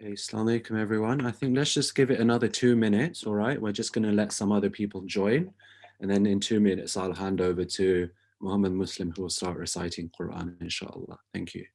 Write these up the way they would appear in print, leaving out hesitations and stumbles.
Okay, Assalamu Alaikum everyone. I think let's just give it another 2 minutes, all right? We're just going to let some other people join. And then in 2 minutes, I'll hand over to Muhammad Muslim, who will start reciting Quran, inshallah. Thank you.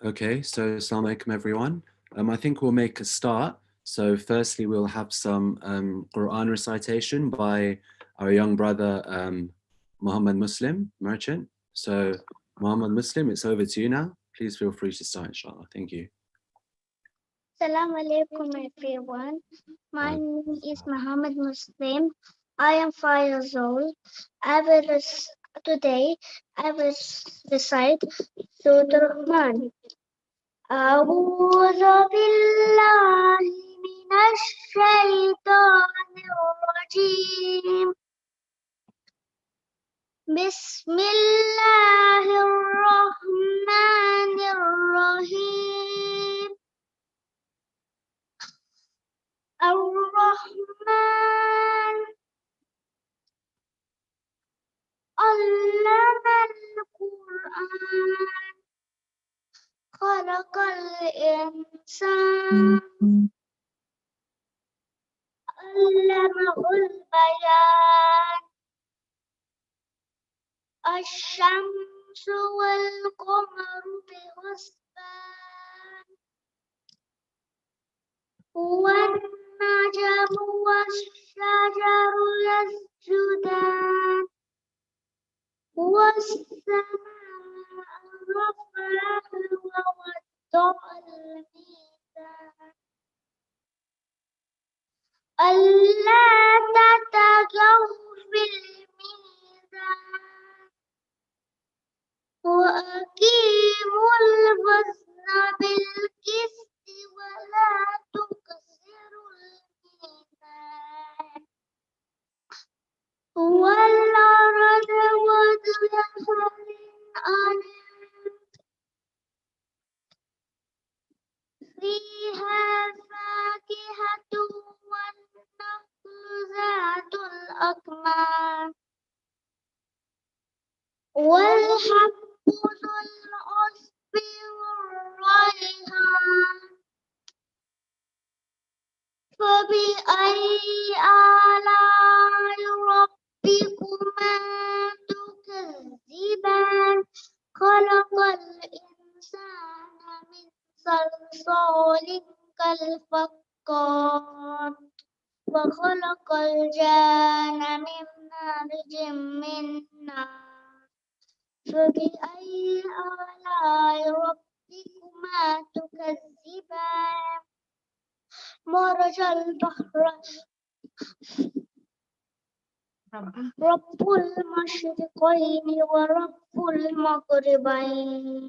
Okay, so Assalamu Alaikum everyone. I think we'll make a start. So firstly, we'll have some Quran recitation by our young brother, Muhammad Muslim, merchant. So Muhammad Muslim, it's over to you now. Please feel free to start, inshallah. Thank you. Salaam Alaykum everyone. My name is Muhammad Muslim. I am 5 years old. Today I will recite Surah Rahman. أعوذ بالله من الشيطان الرجيم. بسم الله الرحمن الرحيم. الرحمن علم القرآن خلق الإنسان علمه البيان. الشمس والقمر بحسبان والنجم والشجر يسجدان والسماء رفعها ووضع الميزان ألا تطغوا في الميزان وأقيموا الوزن بالقسط ولا تكسروا الميزان والأرض وضعها للأنام فيها فاكهة والنخل ذات الأكمام والحب ذو العصف والريحان فبأي آلاء ربكما تكذبان خلق الإنسان من صلصال كالفخار وخلق الجان من مارج من نار فبأي آلاء ربكما تكذبان مرج البحر رب المشرقين ورب المغربين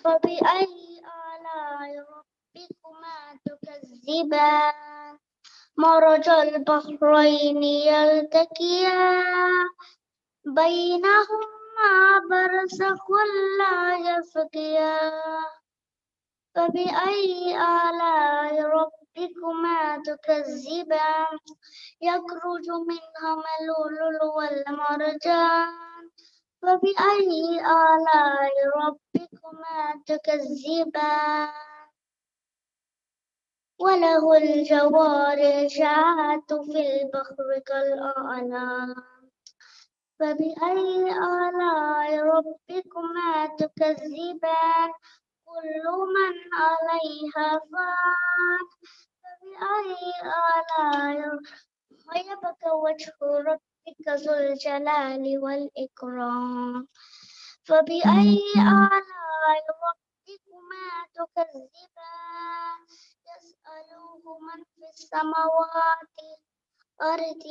فبأي آلاء ربكما تكذبان مرج البحرين يلتقيان بينهما برزخ لا يبغيان فبأي آلاء ربكما تكذبان يخرج منهما اللؤلؤ والمرجان فبأي آلاء ربكما تكذبان وله الجوار الجاءت في البحر كالأعلام فبأي آلاء ربكما تكذبان كل من عليها فان فبأي آلاء ويبقى وجه ربك ذو الجلال والإكرام فبأي آلاء ربكما تكذبان يسأله من في السماوات والأرض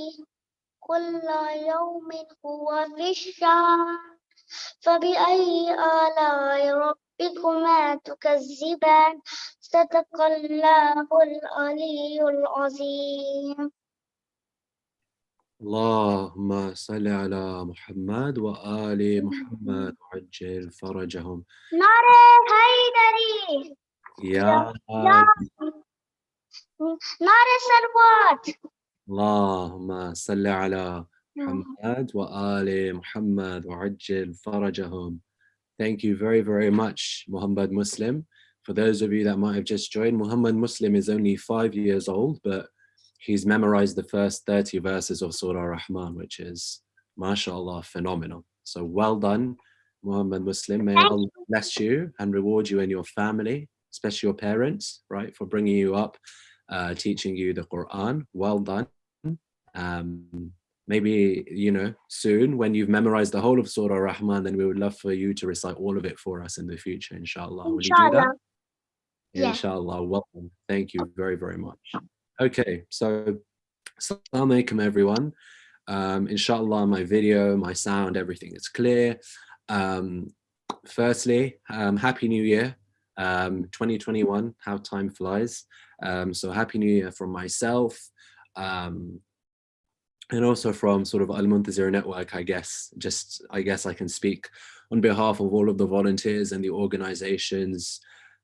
كل يوم هو في الشان فبأي آلاء ربكما تكذبان صدق الله العلي العظيم. اللهم صل على محمد وآل محمد وعجل فرجهم. نعرة حيدري يا نعرة سلوات. اللهم صل على محمد وآل محمد وعجل فرجهم. Thank you very, very much, Muhammad Muslim. For those of you that might have just joined, Muhammad Muslim is only 5 years old, but he's memorized the first 30 verses of Surah Rahman, which is, mashallah, phenomenal. So well done, Muhammad Muslim. May Allah bless you and reward you and your family, especially your parents, right, for bringing you up, teaching you the Quran. Well done. Maybe, you know, soon when you've memorized the whole of Surah Rahman, then we would love for you to recite all of it for us in the future, inshallah. Will you do that? Yeah. Inshallah. Welcome. Thank you very, very much. Okay, so Assalamu Alaikum, everyone. Inshallah, my video, my sound, everything is clear. Firstly, Happy New Year, 2021, how time flies. So Happy New Year from myself, and also from sort of Al-Muntazir Network, I guess I can speak on behalf of all of the volunteers and the organizations.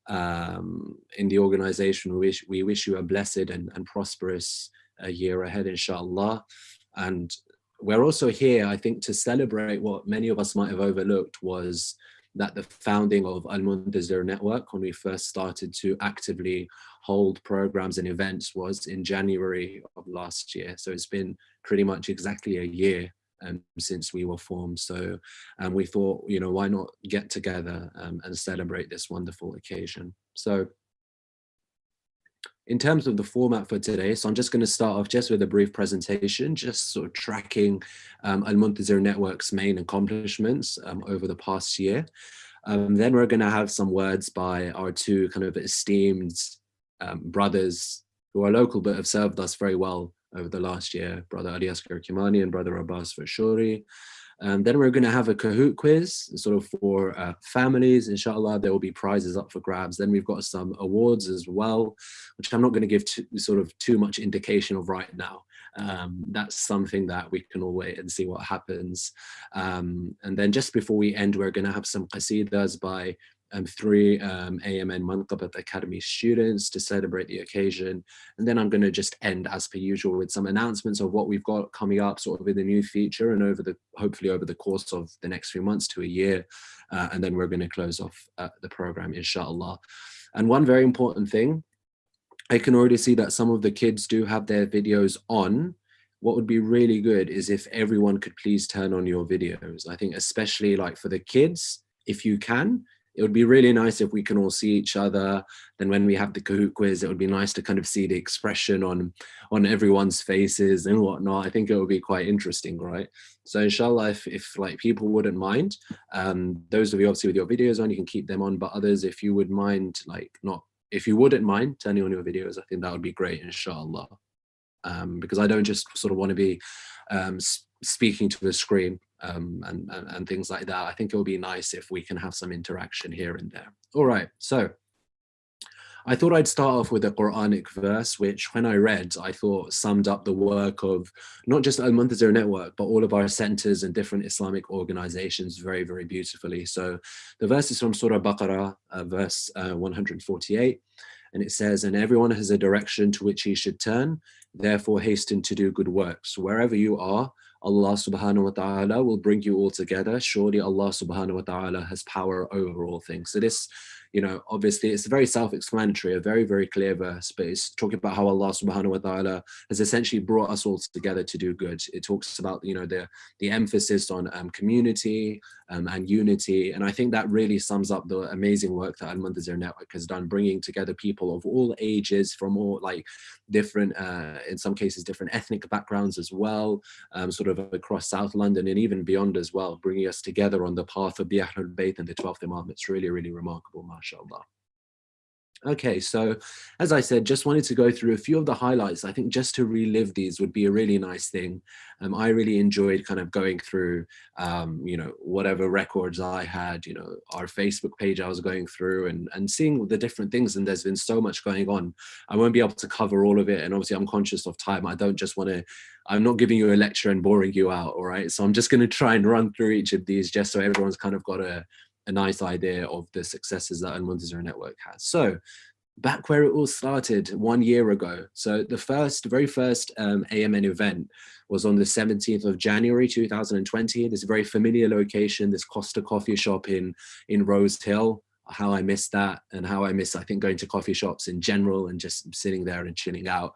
In the organization, we wish you a blessed and prosperous year ahead, inshallah. And we're also here, I think, to celebrate what many of us might have overlooked was that the founding of Al-Muntazir Network, when we first started to actively hold programs and events, was in January of last year. So it's been pretty much exactly a year since we were formed. So we thought, you know, why not get together and celebrate this wonderful occasion. So in terms of the format for today, so I'm just going to start off just with a brief presentation, just sort of tracking Al-Muntazir Network's main accomplishments over the past year. Then we're going to have some words by our two kind of esteemed brothers who are local but have served us very well over the last year, Brother Ali Asghar Kimani and Brother Abbas Fashuri. Then we're going to have a Kahoot quiz, sort of for families. Inshallah, there will be prizes up for grabs. Then we've got some awards as well, which I'm not going to give too much indication of right now. That's something that we can all wait and see what happens. And then just before we end, we're going to have some Qasidas by 3 AMN Manqabat Academy students to celebrate the occasion. And then I'm going to just end as per usual with some announcements of what we've got coming up sort of in the new future and hopefully over the course of the next few months to a year. And then we're going to close off the program, inshallah. And one very important thing, I can already see that some of the kids do have their videos on. What would be really good is if everyone could please turn on your videos. I think especially like for the kids, if you can, it would be really nice if we can all see each other. Then when we have the Kahoot quiz, it would be nice to kind of see the expression on everyone's faces and whatnot. I think it would be quite interesting, right? So inshallah, if like people wouldn't mind, those of you obviously with your videos on, you can keep them on, but others, if you would mind, if you wouldn't mind turning on your videos, I think that would be great, inshallah. Because I don't just sort of want to be speaking to the screen and things like that. I think it would be nice if we can have some interaction here and there. All right, so I thought I'd start off with a Quranic verse, which when I read, I thought summed up the work of not just Al-Muntazir Network, but all of our centers and different Islamic organizations very, very beautifully. So the verse is from Surah Baqarah, verse 148. And it says, and everyone has a direction to which he should turn, therefore hasten to do good works. Wherever you are, Allah subhanahu wa ta'ala will bring you all together. Surely Allah subhanahu wa ta'ala has power over all things. So this, you know, obviously it's very self-explanatory, a very, very clear verse, but it's talking about how Allah subhanahu wa ta'ala has essentially brought us all together to do good. It talks about, you know, the emphasis on community and unity. And I think that really sums up the amazing work that Al-Muntazir Network has done, bringing together people of all ages from all like different, in some cases, different ethnic backgrounds as well, sort of across South London and even beyond as well, bringing us together on the path of the Ahlul Bayt and the 12th Imam. It's really, really remarkable, mashallah. Okay, so as I said, just wanted to go through a few of the highlights. I think just to relive these would be a really nice thing. I really enjoyed kind of going through, you know, whatever records I had, you know, our Facebook page I was going through and seeing the different things. And there's been so much going on. I won't be able to cover all of it. And obviously I'm conscious of time. I don't just want to, I'm not giving you a lecture and boring you out, all right? So I'm just going to try and run through each of these just so everyone's kind of got a nice idea of the successes that Al-Muntazir Network has. So back where it all started 1 year ago. So the very first AMN event was on the 17th of January, 2020. This very familiar location, this Costa coffee shop in Rose Hill. How I miss that, and how I miss, I think, going to coffee shops in general and just sitting there and chilling out.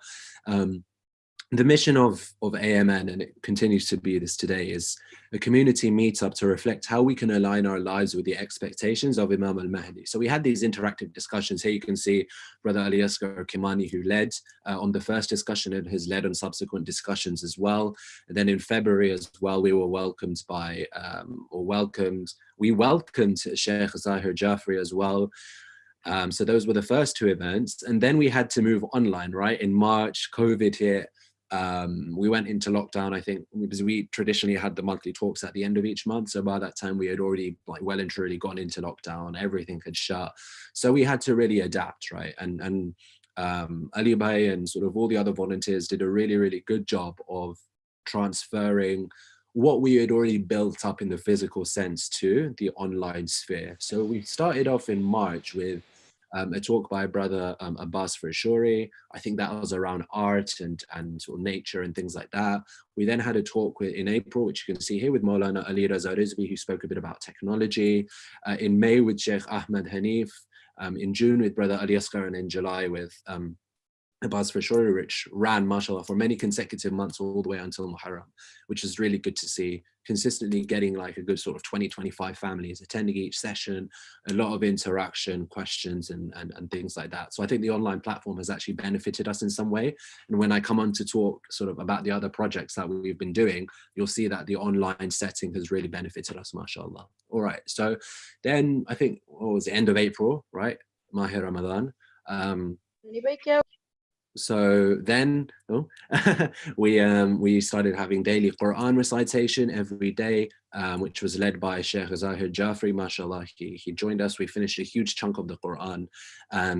The mission of AMN, and it continues to be this today, is a community meetup to reflect how we can align our lives with the expectations of Imam al-Mahdi. So we had these interactive discussions. Here you can see Brother Ali Asghar Kimani, who led on the first discussion and has led on subsequent discussions as well. And then in February as well, we were welcomed by, we welcomed Sheikh Zahir Jafri as well. So those were the first two events. And then we had to move online, right? In March, COVID hit. We went into lockdown, I think, because we traditionally had the monthly talks at the end of each month. So by that time we had already like well and truly gone into lockdown, everything had shut. So we had to really adapt, right? And Ali Bhai and sort of all the other volunteers did a really, really good job of transferring what we had already built up in the physical sense to the online sphere. So we started off in March with a talk by Brother Abbas Frishori. I think that was around art and sort of nature and things like that. We then had a talk in April, which you can see here, with Maulana Ali Raza Rizvi, who spoke a bit about technology. In May with Sheikh Ahmed Hanif. In June with Brother Ali Asghar, and in July with Abbas Frishori, which ran, mashallah, for many consecutive months all the way until Muharram, which is really good to see, consistently getting like a good sort of 20-25 families attending each session, a lot of interaction, questions and things like that. So I think the online platform has actually benefited us in some way. And when I come on to talk sort of about the other projects that we've been doing, you'll see that the online setting has really benefited us, mashallah. All right, so then I think, what was the end of April, right? Mahir Ramadan. So then we started having daily Quran recitation every day, which was led by Sheikh Zahir Jafri, mashallah. He joined us. We finished a huge chunk of the Quran.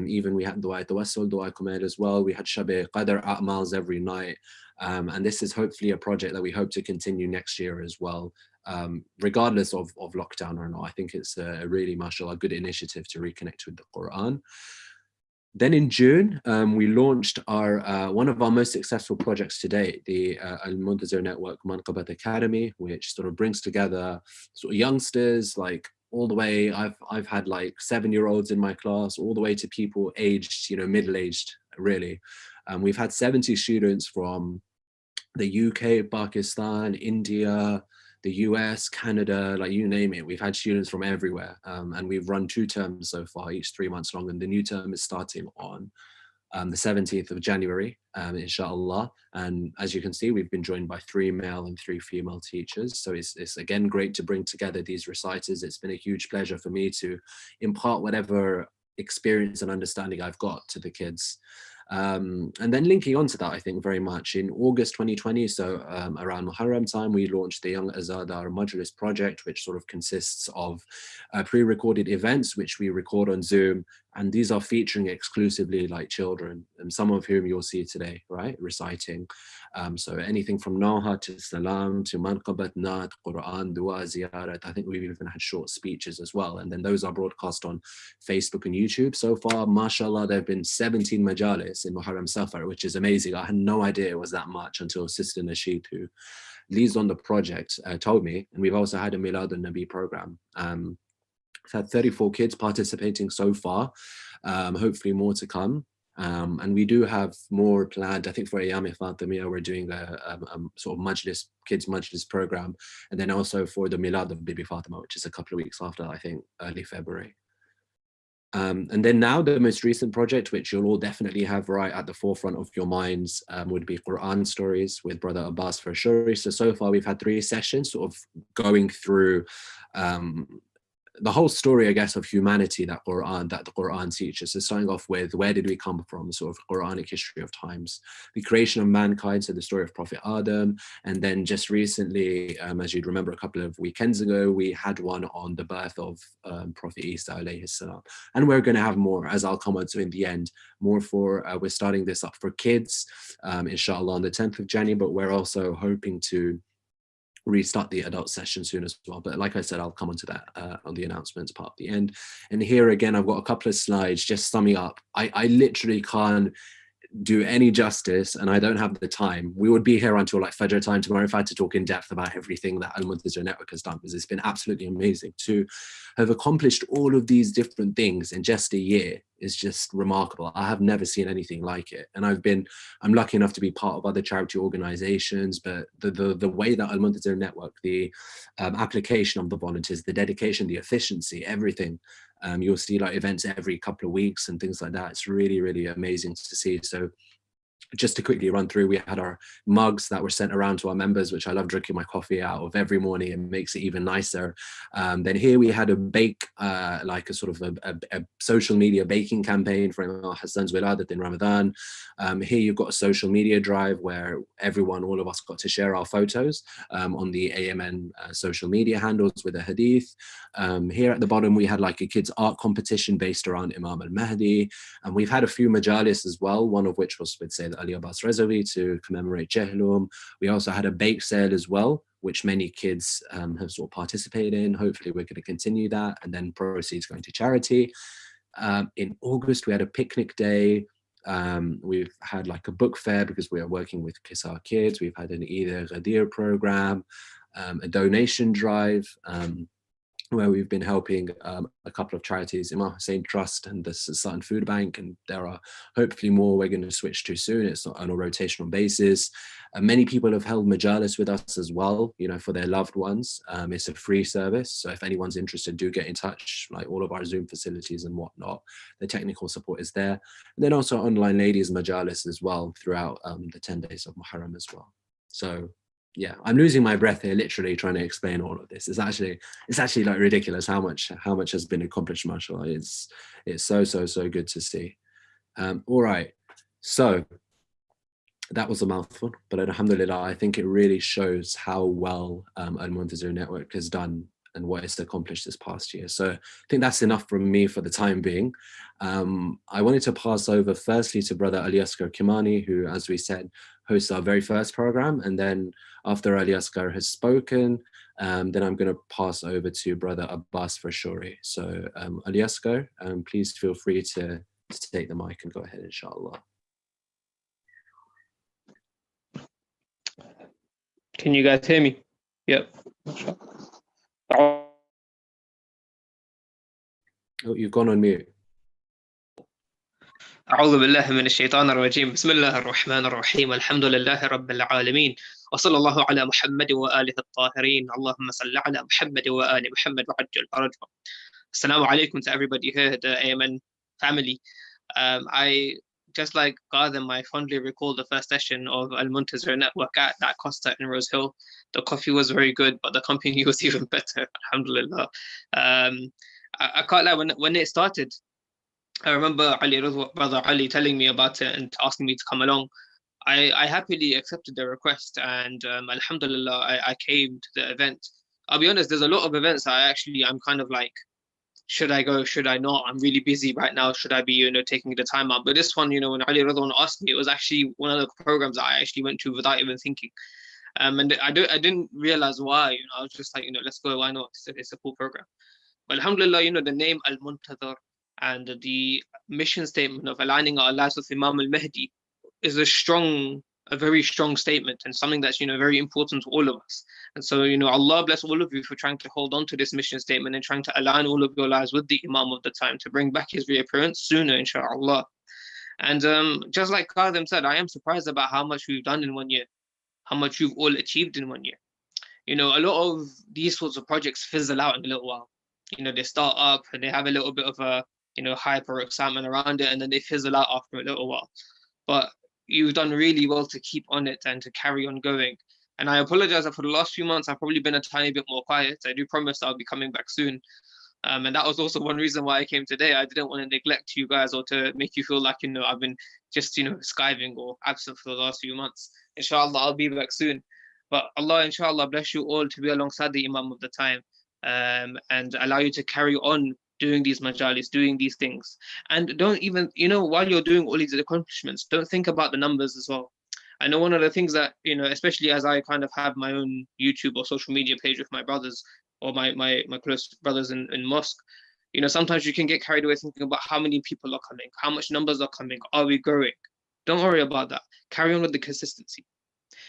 Even we had Dua Tawassul, Dua Kumail as well. We had Shabi Qadr A'mals every night. And this is hopefully a project that we hope to continue next year as well, regardless of lockdown or not. I think it's a really, mashallah, good initiative to reconnect with the Quran. Then in June, we launched our one of our most successful projects to date, the Al-Muntazir Network Manqabat Academy, which sort of brings together sort of youngsters, like all the way, I've had like 7-year-olds in my class, all the way to people aged, you know, middle-aged, really. We've had 70 students from the UK, Pakistan, India, the US, Canada, like you name it. We've had students from everywhere, and we've run 2 terms so far, each 3 months long, and the new term is starting on the 17th of January, inshallah. And as you can see, we've been joined by 3 male and 3 female teachers. So it's again great to bring together these reciters. It's been a huge pleasure for me to impart whatever experience and understanding I've got to the kids. And then linking on to that, I think very much in August 2020, so around Muharram time, we launched the Young Azadar Majlis project, which sort of consists of pre-recorded events, which we record on Zoom. And these are featuring exclusively like children, and some of whom you'll see today, right, reciting. So anything from Naha to Salam to Manqabat, Naat, Quran, Dua, Ziyarat. I think we've even had short speeches as well. And then those are broadcast on Facebook and YouTube. So far, mashallah, there have been 17 majalis in Muharram Safar, which is amazing. I had no idea it was that much until Sister Nasheed, who leads on the project, told me. And we've also had a Milad al-Nabi program. We've had 34 kids participating so far, hopefully more to come. And we do have more planned. I think for Ayam Fatimiyya, we're doing a sort of majlis, kids majlis program. And then also for the Milad of Bibi Fatima, which is a couple of weeks after, I think, early February. And then now the most recent project, which you'll all definitely have right at the forefront of your minds, would be Quran stories with Brother Abbas Farshuri. So far we've had 3 sessions sort of going through the whole story, I guess, of humanity that the Quran teaches. So starting off with, where did we come from? Sort of Quranic history of times, the creation of mankind, so the story of Prophet Adam. And then just recently, as you'd remember a couple of weekends ago, we had one on the birth of Prophet Isa alayhi salam. And we're going to have more, as I'll come on to in the end, more for, we're starting this up for kids, inshallah, on the 10th of January, but we're also hoping to restart the adult session soon as well. But like I said, I'll come on to that on the announcements part at the end. And here again, I've got a couple of slides just summing up. I literally can't do any justice, and I don't have the time. We would be here until like Fajr time tomorrow if I had to talk in depth about everything that Al-Muntazir Network has done, because it's been absolutely amazing to have accomplished all of these different things in just a year. Is just remarkable. I have never seen anything like it. And I'm lucky enough to be part of other charity organizations, but the way that Al-Muntazir Network, the application of the volunteers, the dedication, the efficiency, everything, you'll see like events every couple of weeks and things like that. It's really, really amazing to see. So just to quickly run through, we had our mugs that were sent around to our members, which I love drinking my coffee out of every morning and makes it even nicer. Then here we had a bake, like a sort of a social media baking campaign for Imam Hussain's Wiladat in Ramadan. Here you've got a social media drive where all of us got to share our photos on the AMN social media handles with a hadith. Here at the bottom, we had like a kids art competition based around Imam al-Mahdi. And we've had a few majalis as well, one of which was with Sayyid Ali Abbas Rezavi to commemorate Jahlum. We also had a bake sale as well, which many kids have sort of participated in. Hopefully we're going to continue that, and then proceeds going to charity. In August, we had a picnic day. We've had like a book fair because we are working with Kisar Kids. We've had an Eid Ghadir program, a donation drive, where we've been helping a couple of charities, Imam Hussain Trust and the Sultan Food Bank, and there are hopefully more we're going to switch to soon. It's on a rotational basis. Many people have held majalis with us as well, for their loved ones. It's a free service, so if anyone's interested, do get in touch. Like all of our Zoom facilities and whatnot, the technical support is there. And then also online ladies majalis as well throughout the 10 days of Muharram as well. So yeah, I'm losing my breath here, literally trying to explain all of this. It's actually like ridiculous how much has been accomplished, mashallah. It's so good to see. All right, so that was a mouthful, but alhamdulillah, I think it really shows how well Al-Muntazir Network has done and what it's accomplished this past year. So I think that's enough from me for the time being. I wanted to pass over firstly to Brother Ali Asghar Kimani, who, as we said, hosts our very first program. And then after Ali Asghar has spoken, then I'm going to pass over to Brother Abbas Farshuri. So Ali Asghar, please feel free to take the mic and go ahead, inshallah. Can you guys hear me? Yep. Oh, you've gone on mute. أعوذ بالله من الشيطان الرجيم بسم الله الرحمن الرحيم الحمد لله رب العالمين وصلى الله على محمد وآله الطاهرين اللهم صل على محمد وآل محمد وعجل فرجهم. Assalamu alaikum to everybody here, the AMN family. I just like Gartham, I fondly recall the first session of Al-Muntazir Network at that Costa in Rose Hill. The coffee was very good, but the company was even better, alhamdulillah. I can't lie, when it started, I remember Brother Ali telling me about it and asking me to come along. I happily accepted the request, and alhamdulillah, I came to the event. I'll be honest, there's a lot of events I'm kind of like, should I go, should I not? I'm really busy right now. Should I be, taking the time out? But this one, when Ali Radwan asked me, it was actually one of the programs that I actually went to without even thinking. And I didn't realize why, I was just like, let's go, why not? It's a cool program. But alhamdulillah, the name Al-Muntazir and the mission statement of aligning our lives with Imam al-Mahdi is a strong a very strong statement and something that's, very important to all of us. And so, Allah bless all of you for trying to hold on to this mission statement and trying to align all of your lives with the Imam of the time to bring back his reappearance sooner, inshallah. And just like Kazim said, I am surprised about how much we've done in 1 year, how much you've all achieved in 1 year. A lot of these sorts of projects fizzle out in a little while. They start up and they have a little bit of a, hype or excitement around it, and then they fizzle out after a little while. But you've done really well to keep on it and to carry on going. And I apologize that for the last few months, I've probably been a tiny bit more quiet. I do promise I'll be coming back soon. And that was also one reason why I came today. I didn't want to neglect you guys or to make you feel like, I've been just, skiving or absent for the last few months. Inshallah, I'll be back soon. But Allah, inshallah, bless you all to be alongside the Imam of the time, and allow you to carry on doing these majalis, doing these things. And don't even, while you're doing all these accomplishments, don't think about the numbers as well. I know one of the things that, especially as I kind of have my own YouTube or social media page with my brothers or my close brothers in mosque, sometimes you can get carried away thinking about how many people are coming, how much numbers are coming, are we growing? Don't worry about that. Carry on with the consistency.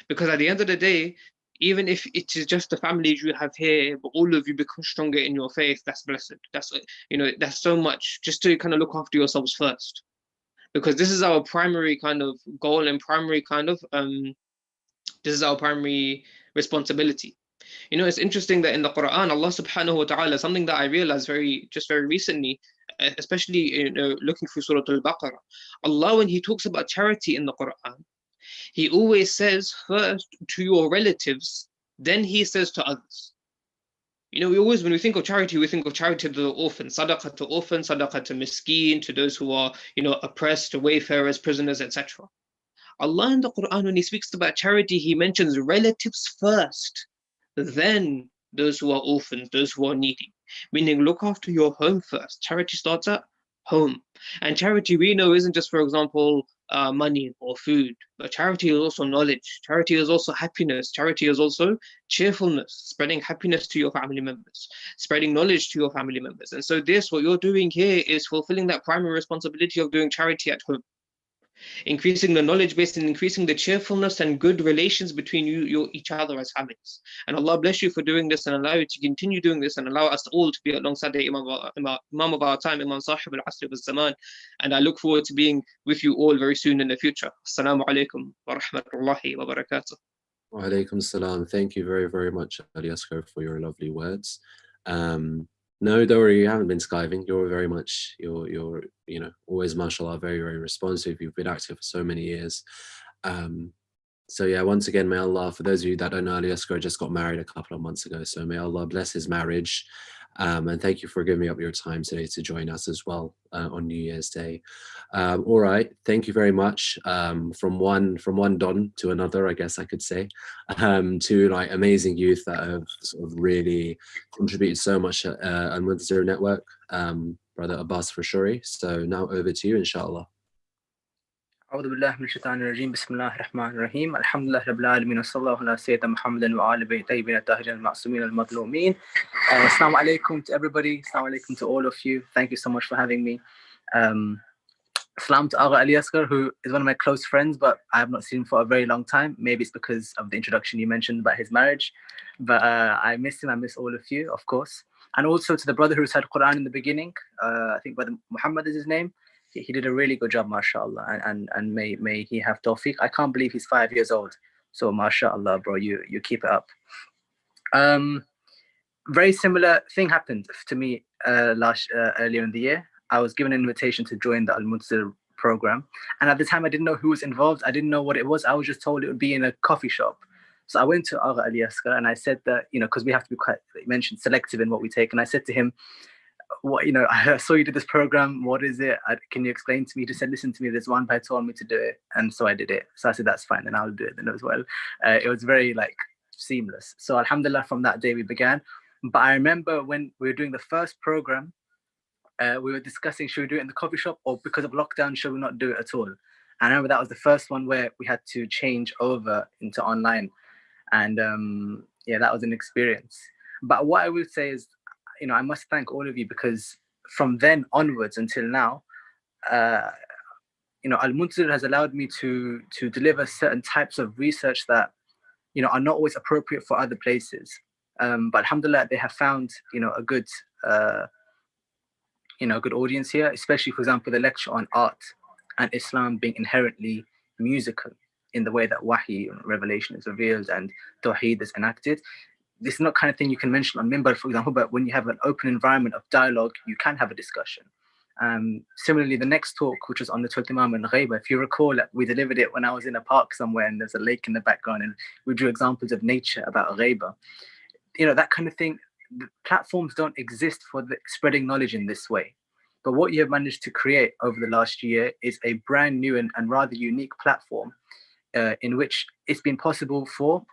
Because at the end of the day, even if it is just the families you have here, but all of you become stronger in your faith, that's blessed. That's, that's so much, just to kind of look after yourselves first. Because this is our primary kind of goal and primary kind of, this is our primary responsibility. It's interesting that in the Quran, Allah subhanahu wa ta'ala, something that I realized very recently, especially looking through Surah Al-Baqarah, Allah, when he talks about charity in the Quran, he always says first to your relatives, then he says to others. We always, when we think of charity to the orphans, sadaqah to orphans, sadaqah to miskeen, to those who are, oppressed, to wayfarers, prisoners, etc. Allah in the Quran, when he speaks about charity, he mentions relatives first, then those who are orphans, those who are needy. Meaning, look after your home first. Charity starts at home. And charity, we know, isn't just, for example, money or food, but charity is also knowledge. Charity is also happiness. Charity is also cheerfulness, spreading happiness to your family members, spreading knowledge to your family members. And so this, what you're doing here, is fulfilling that primary responsibility of doing charity at home, increasing the knowledge base and increasing the cheerfulness and good relations between each other as families. And Allah bless you for doing this and allow you to continue doing this and allow us all to be alongside the Imam of our time, Imam Sahib al-Asr al-Zaman. And I look forward to being with you all very soon in the future. Assalamu alaikum wa rahmatullahi wa barakatuh. Wa alaikum salam. Thank you very, very much, Ali Asghar, for your lovely words. No, don't worry, you haven't been skiving. You're very much, you're always, mashallah, very, very responsive. You've been active for so many years. So yeah, once again, may Allah, for those of you that don't know, Ali Asghar just got married a couple of months ago. So may Allah bless his marriage. And thank you for giving up your time today to join us as well on New Year's Day. All right, thank you very much. From one Don to another, I guess I could say, to like amazing youth that have sort of really contributed so much at Al-Muntazir Network, Brother Abbas Fashuri. So now over to you, inshallah. أعوذ بالله من الشيطان الرجيم بسم الله الرحمن الرحيم الحمد لله رب العالمين وصلى الله على سيدنا محمد وآل بيته الطيبين الطاهرين المعصومين المظلومين. Assalamu alaikum to everybody. Assalamu alaikum to all of you. Thank you so much for having me. Salam to Agha Ali Asghar, who is one of my close friends, but I have not seen him for a very long time. Maybe it's because of the introduction you mentioned about his marriage. But I miss him. I miss all of you, of course. And also to the brother who recited Quran in the beginning. I think Brother Muhammad is his name. He did a really good job, mashallah, and may he have tawfiq. I can't believe he's 5 years old. So mashallah, bro, you keep it up. Very similar thing happened to me earlier in the year. I was given an invitation to join the Al-Muntazir program. And at the time, I didn't know who was involved. I didn't know what it was. I was just told it would be in a coffee shop. So I went to Agha Ali Asghar and I said that, because we have to be quite, you mentioned, selective in what we take. And I said to him, what, I saw you did this program. What is it? Can you explain to me? He just said, listen to me, there's one guy told me to do it. And so I did it. So I said, that's fine. Then I'll do it then as well. It was very seamless. So alhamdulillah, from that day we began. But I remember when we were doing the first program, we were discussing, should we do it in the coffee shop, or because of lockdown, should we not do it at all? And I remember that was the first one where we had to change over into online. And yeah, that was an experience. But what I would say is, I must thank all of you, because from then onwards until now, Al-Muntazir has allowed me to deliver certain types of research that, are not always appropriate for other places. But alhamdulillah, they have found, a good, good audience here, especially, for example, the lecture on art and Islam being inherently musical in the way that wahi, revelation, is revealed and tawheed is enacted. This is not kind of thing you can mention on Mimbar, for example, but when you have an open environment of dialogue, you can have a discussion. Similarly, the next talk, which was on the 12th Imam and Ghaiba, if you recall, we delivered it when I was in a park somewhere and there's a lake in the background and we drew examples of nature about Ghaiba. That kind of thing. The platforms don't exist for spreading knowledge in this way. But what you have managed to create over the last year is a brand new and rather unique platform in which it's been possible for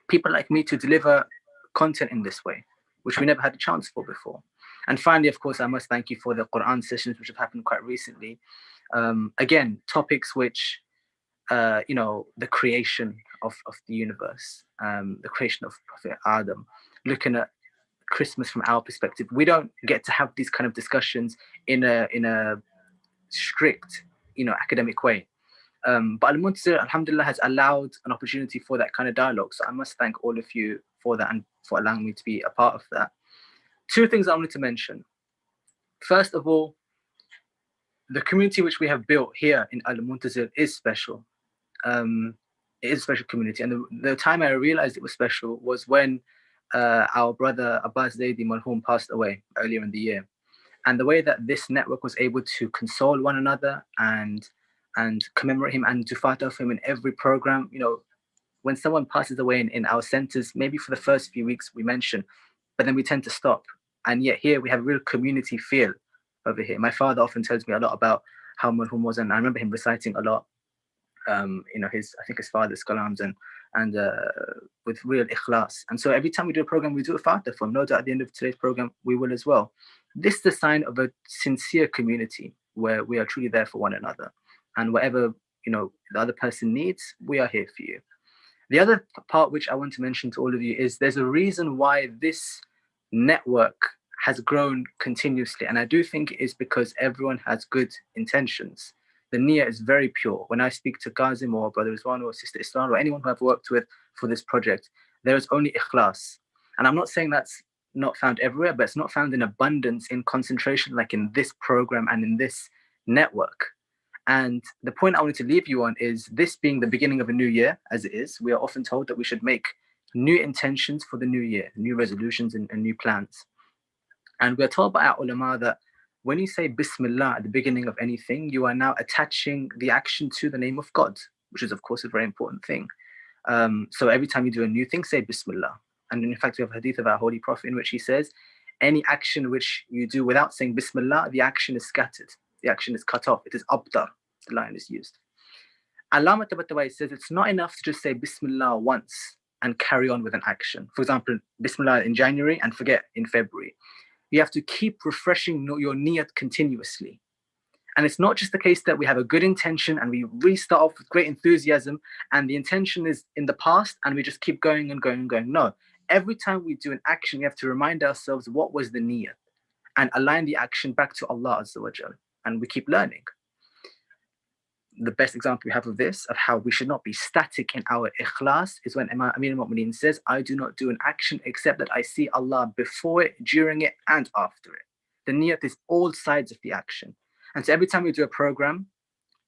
people like me to deliver content in this way, which we never had a chance for before. And finally, of course, I must thank you for the Quran sessions, which have happened quite recently. Again, topics which, the creation of the universe, the creation of Prophet Adam, looking at Christmas from our perspective. We don't get to have these kind of discussions in a strict, academic way. But Al-Muntazir, alhamdulillah, has allowed an opportunity for that kind of dialogue. So I must thank all of you for that and for allowing me to be a part of that. Two things I wanted to mention. First of all, the community which we have built here in Al-Muntazir is special. It is a special community. And the time I realized it was special was when our brother Abbas Zaidi Marhoom passed away earlier in the year. And the way that this network was able to console one another and commemorate him and do fatah for him in every program. When someone passes away in our centers, maybe for the first few weeks we mention, but then we tend to stop. And yet here we have real community feel over here. My father often tells me a lot about how Marhoom was, and I remember him reciting a lot, I think his father's kalams and with real ikhlas. And so every time we do a program, we do a fatah for him. No doubt at the end of today's program, we will as well. This is a sign of a sincere community where we are truly there for one another. And whatever, the other person needs, we are here for you. The other part which I want to mention to all of you is there's a reason why this network has grown continuously. And I do think it is because everyone has good intentions. The niyyah is very pure. When I speak to Kazim or Brother Rizwan or Sister Islam or anyone who I've worked with for this project, there is only ikhlas. And I'm not saying that's not found everywhere, but it's not found in abundance, in concentration, like in this program and in this network. And the point I wanted to leave you on is this being the beginning of a new year, as it is, we are often told that we should make new intentions for the new year, new resolutions and new plans. And we're told by our ulama that when you say Bismillah at the beginning of anything, you are now attaching the action to the name of God, which is, of course, a very important thing. So every time you do a new thing, say Bismillah. And in fact, we have a hadith of our Holy Prophet in which he says, any action which you do without saying Bismillah, the action is scattered. The action is cut off. It is abtar. The line is used. Allama Tabatabai says it's not enough to just say Bismillah once and carry on with an action. For example, Bismillah in January and forget in February. You have to keep refreshing your niyat continuously. And it's not just the case that we have a good intention and we really start off with great enthusiasm and the intention is in the past and we just keep going and going and going. No, every time we do an action, we have to remind ourselves what was the niyat and align the action back to Allah Azza wa Jal. And we keep learning. The best example we have of this, of how we should not be static in our ikhlas, is when Amir al-Mu'mineen says, I do not do an action except that I see Allah before it, during it, and after it. The niyat is all sides of the action. And so every time we do a program,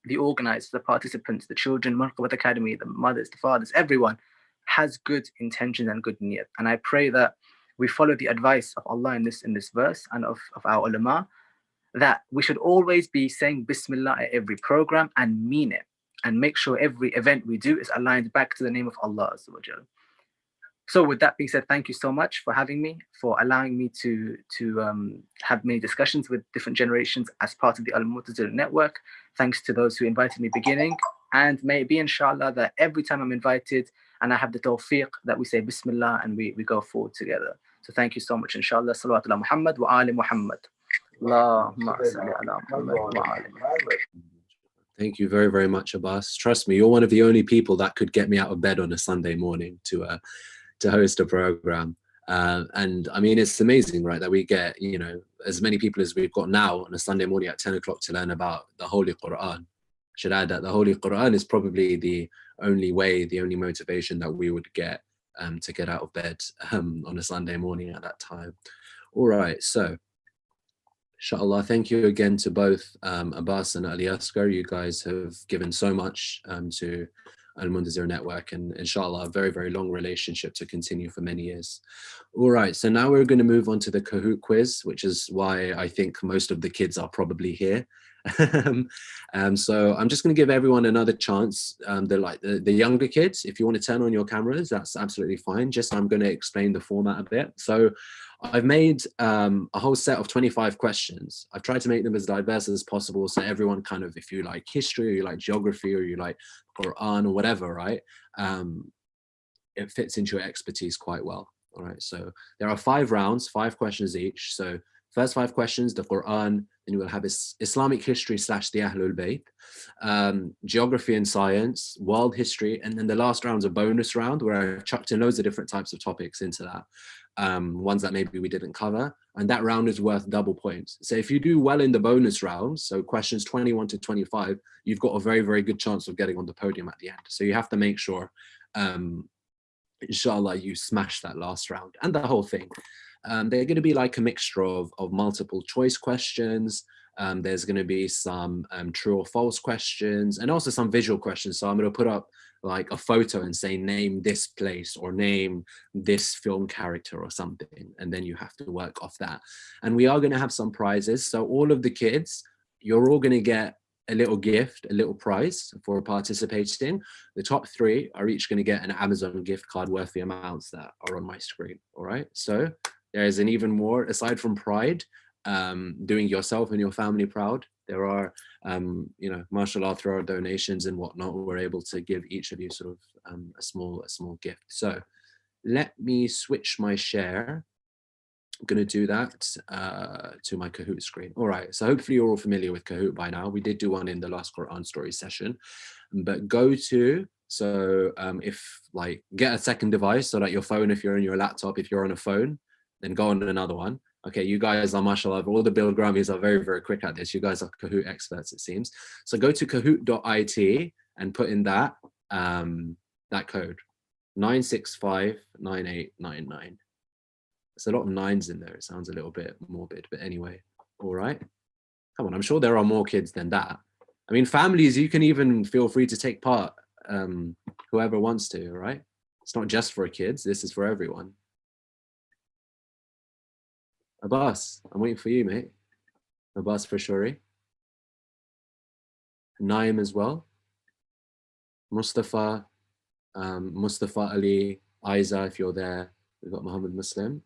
the organizers, the participants, the children, Manqabat Academy, the mothers, the fathers, everyone has good intention and good niyat. And I pray that we follow the advice of Allah in this verse and of our ulama, that we should always be saying Bismillah at every program and mean it, and make sure every event we do is aligned back to the name of Allah Azza wa Jal. So with that being said, thank you so much for having me, for allowing me to have many discussions with different generations as part of the Al-Muntazir Network. Thanks to those who invited me beginning, and may it be inshallah that every time I'm invited and I have the tawfiq that we say Bismillah and we go forward together. So thank you so much, inshallah. Salawatu ala Muhammad wa ali Muhammad. Thank you very, very much, Abbas. Trust me, you're one of the only people that could get me out of bed on a Sunday morning to host a program. And I mean, it's amazing, right, that we get, as many people as we've got now on a Sunday morning at 10 o'clock to learn about the Holy Quran. Should add that the Holy Quran is probably the only way, the only motivation that we would get to get out of bed on a Sunday morning at that time. All right, so inshallah, thank you again to both Abbas and Ali Asghar. You guys have given so much to Al-Muntazir Network, and inshallah, a very, very long relationship to continue for many years. All right, so now we're going to move on to the Kahoot quiz, which is why I think most of the kids are probably here. So I'm just going to give everyone another chance. The younger kids, if you want to turn on your cameras, that's absolutely fine. Just I'm going to explain the format a bit. So I've made a whole set of 25 questions. I've tried to make them as diverse as possible, so everyone kind of, if you like history, or you like geography, or you like Quran, or whatever, right? It fits into your expertise quite well. All right, so there are 5 rounds, 5 questions each. So first 5 questions, the Quran, then you will have Islamic history / the Ahlul Bayt, geography and science, world history, and then the last round's a bonus round where I've chucked in loads of different types of topics into that. Ones that maybe we didn't cover, and that round is worth double points. So if you do well in the bonus round, so questions 21 to 25, you've got a very, very good chance of getting on the podium at the end. So you have to make sure, inshallah, you smash that last round and the whole thing. They're going to be like a mixture of multiple choice questions. There's going to be some true or false questions, and also some visual questions. So I'm going to put up like a photo and say, name this place or name this film character or something. And then you have to work off that. And we are going to have some prizes. So all of the kids, you're all going to get a little gift, a little prize for participating. The top 3 are each going to get an Amazon gift card worth the amounts that are on my screen. All right. So there is an even more, aside from pride, doing yourself and your family proud. There are, you know, mashallah, through our donations and whatnot, we're able to give each of you sort of a small gift. So let me switch my share. I'm going to do that to my Kahoot screen. All right, so hopefully you're all familiar with Kahoot by now. We did do one in the last Quran story session, but go to, so if like get a second device, so that your phone, if you're on your laptop, if you're on a phone, then go on another one. Okay, you guys are, mashallah, all the Bill Grummies are very, very quick at this. You guys are Kahoot experts, it seems. So go to kahoot.it and put in that, that code, 9659899. There's a lot of 9s in there. It sounds a little bit morbid, but anyway, all right. Come on, I'm sure there are more kids than that. I mean, families, you can even feel free to take part, whoever wants to, all right? It's not just for kids, this is for everyone. Abbas, I'm waiting for you, mate. Abbas for Shuri. Naim as well. Mustafa, Mustafa Ali, Aiza, if you're there. We've got Muhammad Muslim.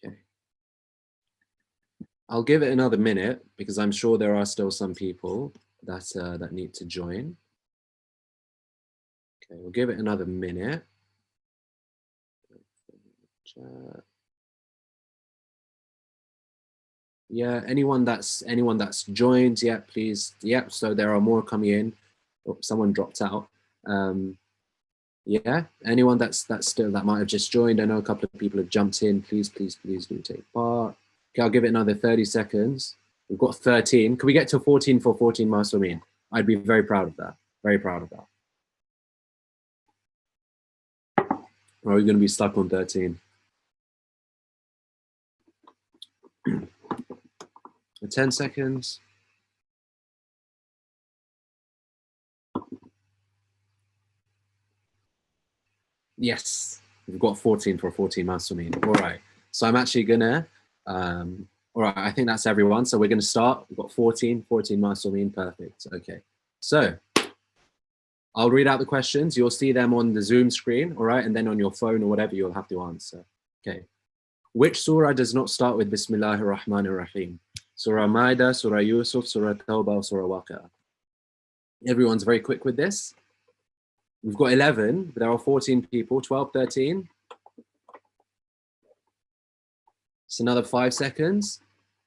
Okay. I'll give it another minute because I'm sure there are still some people that, that need to join. Okay, we'll give it another minute. Yeah, anyone that's joined, yeah, please. Yeah, so there are more coming in. Oh, someone dropped out. Yeah, anyone that's still, that might have just joined. I know a couple of people have jumped in. Please do take part. Okay, I'll give it another 30 seconds. We've got 13. Can we get to 14 for 14 Masomin? I'd be very proud of that. Very proud of that. Or are we going to be stuck on 13? 10 seconds. Yes, we've got 14 for 14 Masomin. All right, so I'm actually gonna, all right, I think that's everyone. So we're gonna start. We've got 14 Masomin, perfect. Okay, so I'll read out the questions. You'll see them on the Zoom screen, all right? And then on your phone or whatever, you'll have to answer. Okay, which surah does not start with Bismillahir Rahmanir Rahim? Surah Maida, Surah Yusuf, Surah Tawbah, or Surah Waqi'ah? Everyone's very quick with this. We've got 11, but there are 14 people, 12, 13. It's another 5 seconds.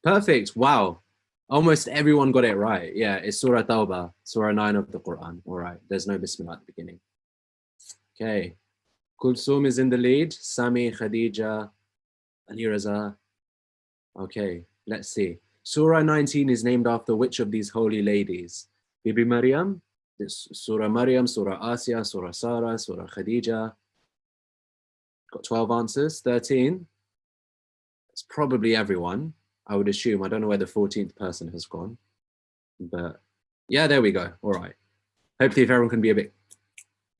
Perfect, wow. Almost everyone got it right. Yeah, it's Surah Tawbah, Surah 9 of the Quran. All right, there's no Bismillah at the beginning. Okay, Kulsum is in the lead. Sami, Khadija, Ali Raza. Okay, let's see. Surah 19 is named after which of these holy ladies? Bibi Maryam, Surah Maryam, Surah Asiya, Surah Sarah, Surah Khadija. Got 12 answers. 13. It's probably everyone, I would assume. I don't know where the 14th person has gone. But yeah, there we go. All right. Hopefully if everyone can be a bit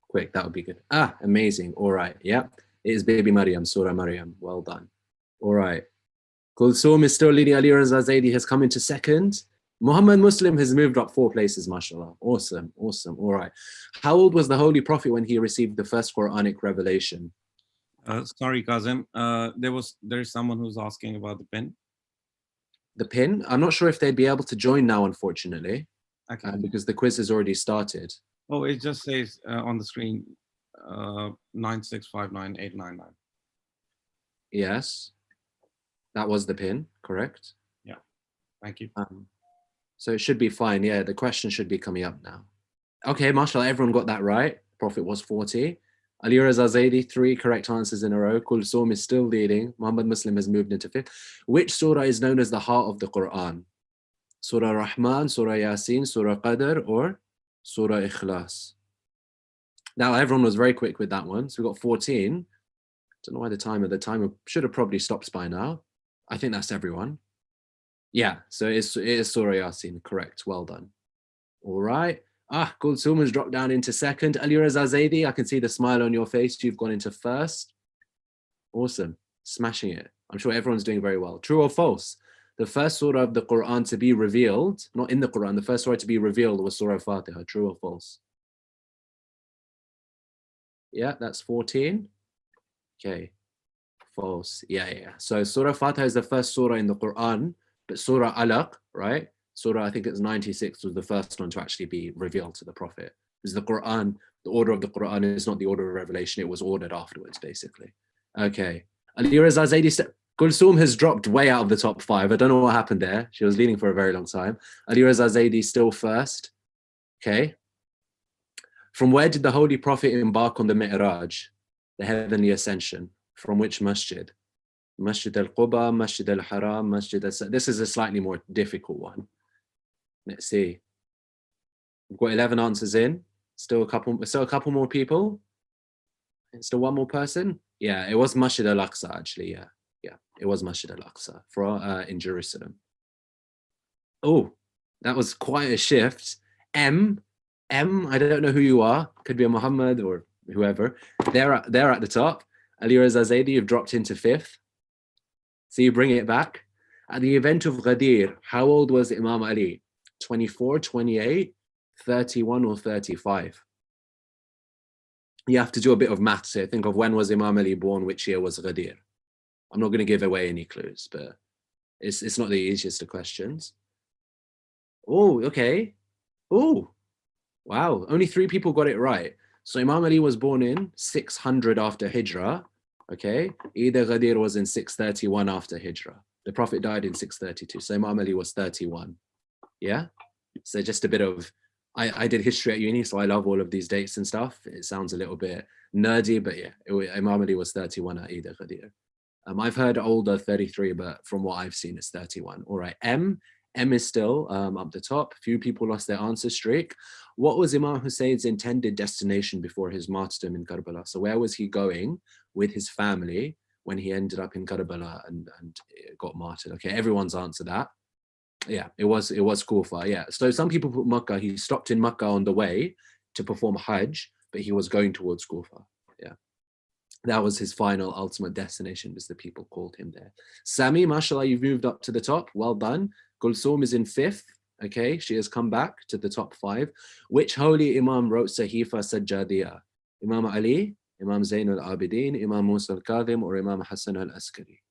quick, that would be good. Ah, amazing. All right. Yeah, it is Baby Maryam, Surah Maryam. Well done. All right. Kulsum is still leading. Ali Raza Zaidi has come into second. Muhammad Muslim has moved up 4 places, mashallah. Awesome, awesome. All right. How old was the Holy Prophet when he received the first Quranic revelation? Sorry, Kazim. There is someone who's asking about the pin. The pin? I'm not sure if they'd be able to join now, unfortunately, Okay. because the quiz has already started. Oh, it just says on the screen 9659899. Yes, that was the pin, correct? Yeah, thank you. So it should be fine. Yeah, the question should be coming up now. Okay, mashallah, everyone got that right. Prophet was 40. Ali Raza Zaidi, 3 correct answers in a row. Kulsum is still leading. Muhammad Muslim has moved into 5th. Which surah is known as the heart of the Quran? Surah Rahman, Surah Yasin, Surah Qadr, or Surah Ikhlas? Now, everyone was very quick with that one. So we got 14. Don't know why the timer should have probably stopped by now. I think that's everyone. Yeah, so it is Surah Yasin, correct. Well done. All right. Kulsum has dropped down into 2nd. Ali Raza Zaidi, I can see the smile on your face. You've gone into 1st. Awesome. Smashing it. I'm sure everyone's doing very well. True or false? The first surah of the Quran to be revealed, not in the Quran, the first surah to be revealed was Surah Fatiha. True or false? Yeah, that's 14. Okay. False. Yeah. So Surah Fatiha is the first surah in the Quran, but Surah Alaq, right? Surah, I think it's 96, was the first one to actually be revealed to the Prophet. Because the Quran, the order of the Quran is not the order of revelation, it was ordered afterwards, basically. Okay. Ali Raza Zaidi, Kulsum has dropped way out of the top 5. I don't know what happened there. She was leading for a very long time. Ali Raza Zaidi still first. Okay. From where did the Holy Prophet embark on the Mi'raj, the heavenly ascension? From which masjid? Masjid al-Quba, Masjid al-Haram, Masjid al-Sa. This is a slightly more difficult one. Let's see. We've got 11 answers in. Still a couple more people. Still one more person. Yeah, it was Masjid al-Aqsa actually. Yeah, it was Masjid al-Aqsa in Jerusalem. Oh, that was quite a shift. M, I don't know who you are. Could be a Muhammad or whoever. They're at the top. Ali Raza Zaidi, you've dropped into 5th. So you bring it back. At the event of Ghadir, how old was Imam Ali? 24, 28, 31, or 35? You have to do a bit of maths here. Think of when was Imam Ali born, which year was Ghadir. I'm not going to give away any clues, but it's not the easiest of questions. Oh, okay. Oh, wow. Only 3 people got it right. So Imam Ali was born in 600 after Hijrah. Okay. Either Ghadir was in 631 after Hijrah. The Prophet died in 632. So Imam Ali was 31. Yeah. So just a bit of, I did history at uni, so I love all of these dates and stuff. It sounds a little bit nerdy, but yeah, Imam Ali was 31 at Eid al-Ghadir. I've heard older 33, but from what I've seen, it's 31. All right, M is still up the top. Few people lost their answer streak. What was Imam Hussein's intended destination before his martyrdom in Karbala? So where was he going with his family when he ended up in Karbala and got martyred? Okay, everyone's answered that. Yeah, it was Kufa. Yeah, so some people put Makkah. He stopped in Makkah on the way to perform Hajj, but he was going towards Kufa. Yeah, that was his final ultimate destination, as the people called him there. Sami, mashallah, you've moved up to the top. Well done. Kulsum is in 5th. Okay, she has come back to the top 5. Which holy Imam wrote Sahifa Sajjadiyah? Imam Ali, Imam Zain al-Abidin, Imam Musa al-Kadhim, or Imam Hassan al-Askari?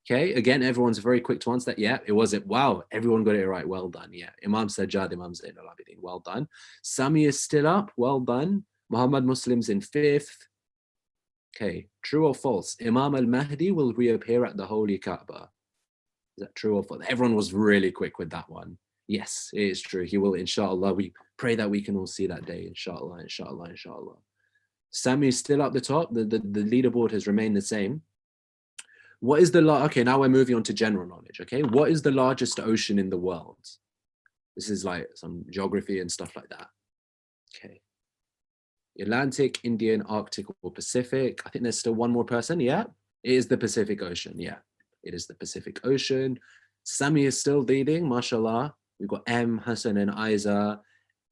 Okay, again, everyone's very quick to answer that. Yeah, it was it. Wow, everyone got it right. Well done. Yeah, Imam Sajjad, Imam Zain al-Abidin. Well done. Sami is still up. Well done. Muhammad Muslim's in 5th. Okay, true or false? Imam al-Mahdi will reappear at the Holy Kaaba. Is that true or false? Everyone was really quick with that one. Yes, it is true. He will, inshallah. We pray that we can all see that day, inshallah, inshallah, inshallah. Sami is still up the top. The leaderboard has remained the same. What is the okay, now we're moving on to general knowledge, okay? What is the largest ocean in the world? This is like some geography and stuff like that. Okay. Atlantic, Indian, Arctic, or Pacific. I think there's still one more person. Yeah, it is the Pacific Ocean. Yeah, it is the Pacific Ocean. Sami is still leading, mashallah. We've got Hussain and Aiza,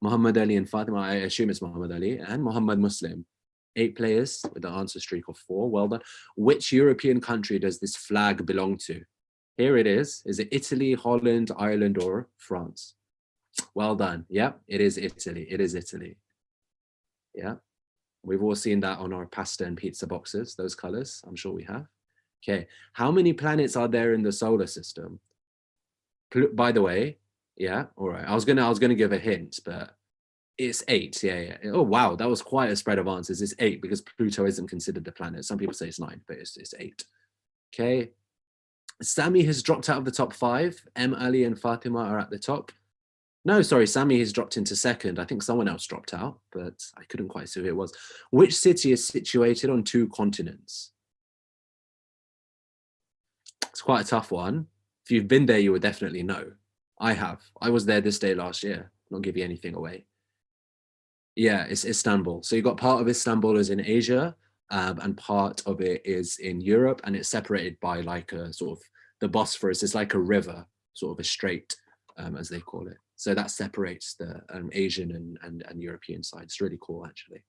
Muhammad Ali and Fatima. I assume it's Muhammad Ali, and Muhammad Muslim. 8 players with an answer streak of 4. Well done. Which European country does this flag belong to? Here it is. Is it Italy, Holland, Ireland, or France? Well done. Yeah, it is Italy. It is Italy. Yeah, we've all seen that on our pasta and pizza boxes, those colors. I'm sure we have. Okay, how many planets are there in the solar system? By the way, yeah, all right. I was gonna give a hint, but it's 8. Yeah. Oh wow, that was quite a spread of answers. It's 8 because Pluto isn't considered a planet. Some people say it's 9, but it's 8. Okay, Sami has dropped out of the top 5. Ali and Fatima are at the top. No, sorry, Sami has dropped into second. I think someone else dropped out, but I couldn't quite see who it was. Which city is situated on 2 continents? It's quite a tough one. If you've been there, you would definitely know. I have. I was there this day last year. Not give you anything away. Yeah, it's Istanbul. So you got part of Istanbul is in Asia, and part of it is in Europe, and it's separated by like a sort of the Bosphorus. It's like a river, sort of a strait, as they call it. So that separates the Asian and European side. It's really cool, actually.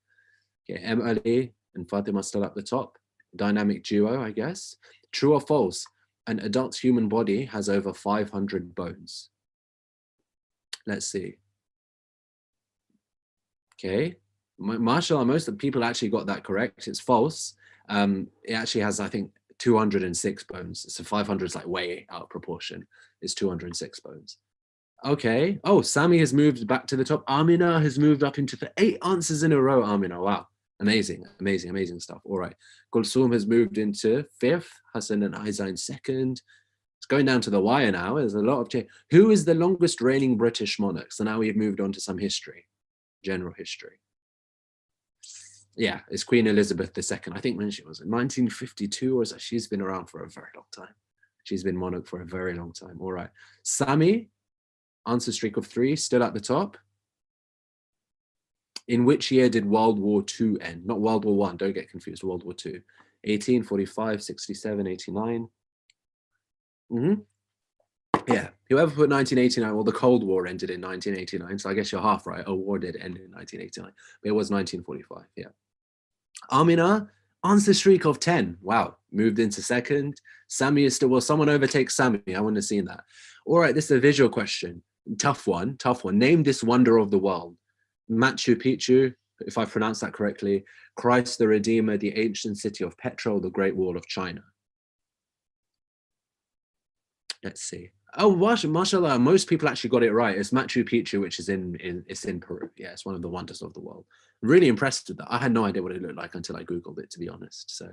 Okay, Ali and Fatima still at the top. Dynamic duo, I guess. True or false? An adult human body has over 500 bones. Let's see. Okay, mashallah, most of the people actually got that correct. It's false. It actually has, I think, 206 bones. So 500 is like way out of proportion. It's 206 bones. Okay. Oh, Sami has moved back to the top. Amina has moved up into the 8 answers in a row. Amina, wow. Amazing, amazing, amazing stuff. All right. Kulsum has moved into 5th. Hussain and Aiza in 2nd. It's going down to the wire now. There's a lot of change. Who is the longest reigning British monarch? So now we've moved on to some history, general history. Yeah, it's Queen Elizabeth II. I think when she was in 1952 or so. She's been around for a very long time. She's been monarch for a very long time. All right. Sami, answer streak of 3, still at the top. In which year did World War II end? Not World War I, don't get confused, World War II. 1845, 67, 89. Yeah, whoever put 1989, well, the Cold War ended in 1989, so I guess you're half right. A war did end in 1989, but it was 1945, yeah. Amina, answer streak of 10. Wow, moved into 2nd. Sami is still, will someone overtake Sami? I wouldn't have seen that. All right, this is a visual question. Tough one, tough one. Name this wonder of the world. Machu Picchu, if I pronounce that correctly, Christ the Redeemer, the ancient city of Petra, the Great Wall of China. Let's see. Oh, mashallah, most people actually got it right. It's Machu Picchu, which is in Peru. Yeah, it's one of the wonders of the world. Really impressed with that. I had no idea what it looked like until I Googled it, to be honest. So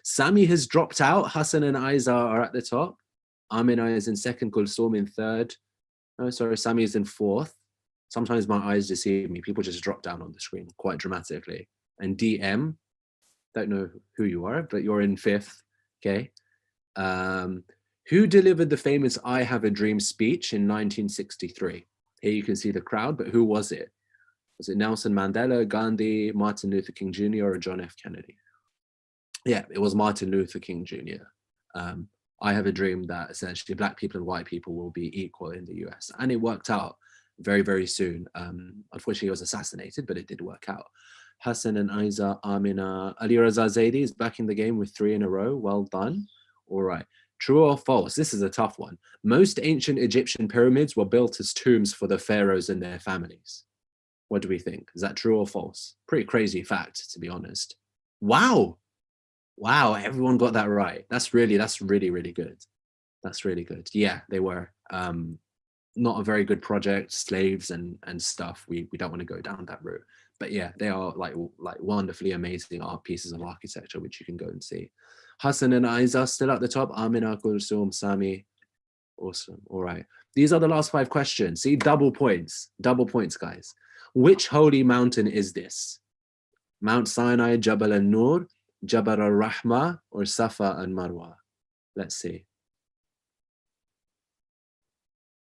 Sami has dropped out. Hussain and Aiza are at the top. Amina is in 2nd, Kulsum in 3rd. Oh, sorry, Sami is in 4th. Sometimes my eyes deceive me. People just drop down on the screen quite dramatically. And DM, don't know who you are, but you're in 5th. Okay. Who delivered the famous I Have a Dream speech in 1963? Here you can see the crowd, but who was it? Was it Nelson Mandela, Gandhi, Martin Luther King Jr., or John F. Kennedy? Yeah, it was Martin Luther King Jr. I have a dream that essentially Black people and white people will be equal in the US. And it worked out very, very soon. Unfortunately, he was assassinated, but it did work out. Hussain and Aiza, Amina, Ali Raza Zaidi is back in the game with 3 in a row. Well done. All right. True or false? This is a tough one. Most ancient Egyptian pyramids were built as tombs for the pharaohs and their families. What do we think? Is that true or false? Pretty crazy fact, to be honest. Wow. Wow, everyone got that right. That's really, really good. That's really good. Yeah, they were. Not a very good project, slaves and stuff. We don't want to go down that route. But yeah, they are like wonderfully amazing art pieces of architecture, which you can go and see. Hussain and Aiza still at the top. Amina, Kulsum, Sami. Awesome. All right. These are the last 5 questions. See, double points, guys. Which holy mountain is this? Mount Sinai, Jabal al-Nur, Jabal al-Rahma, or Safa and Marwa? Let's see.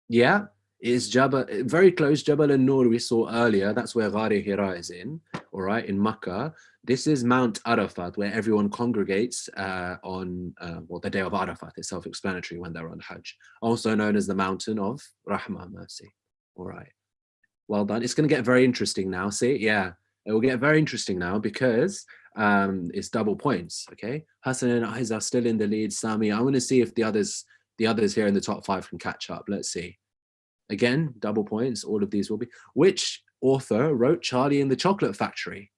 Yeah, it's Jabal, very close. Jabal an-Nur we saw earlier. That's where Ghari Hira is in, all right, in Makkah. This is Mount Arafat, where everyone congregates on well, the day of Arafat. It's self-explanatory when they're on Hajj. Also known as the Mountain of Rahmah, mercy. All right, well done. It's going to get very interesting now. See, yeah, it will get very interesting now because it's double points. Okay, Hussain and Aiz are still in the lead. Sami, I want to see if the others here in the top 5 can catch up. Let's see. Again, double points. All of these will be. Which author wrote Charlie and the Chocolate Factory?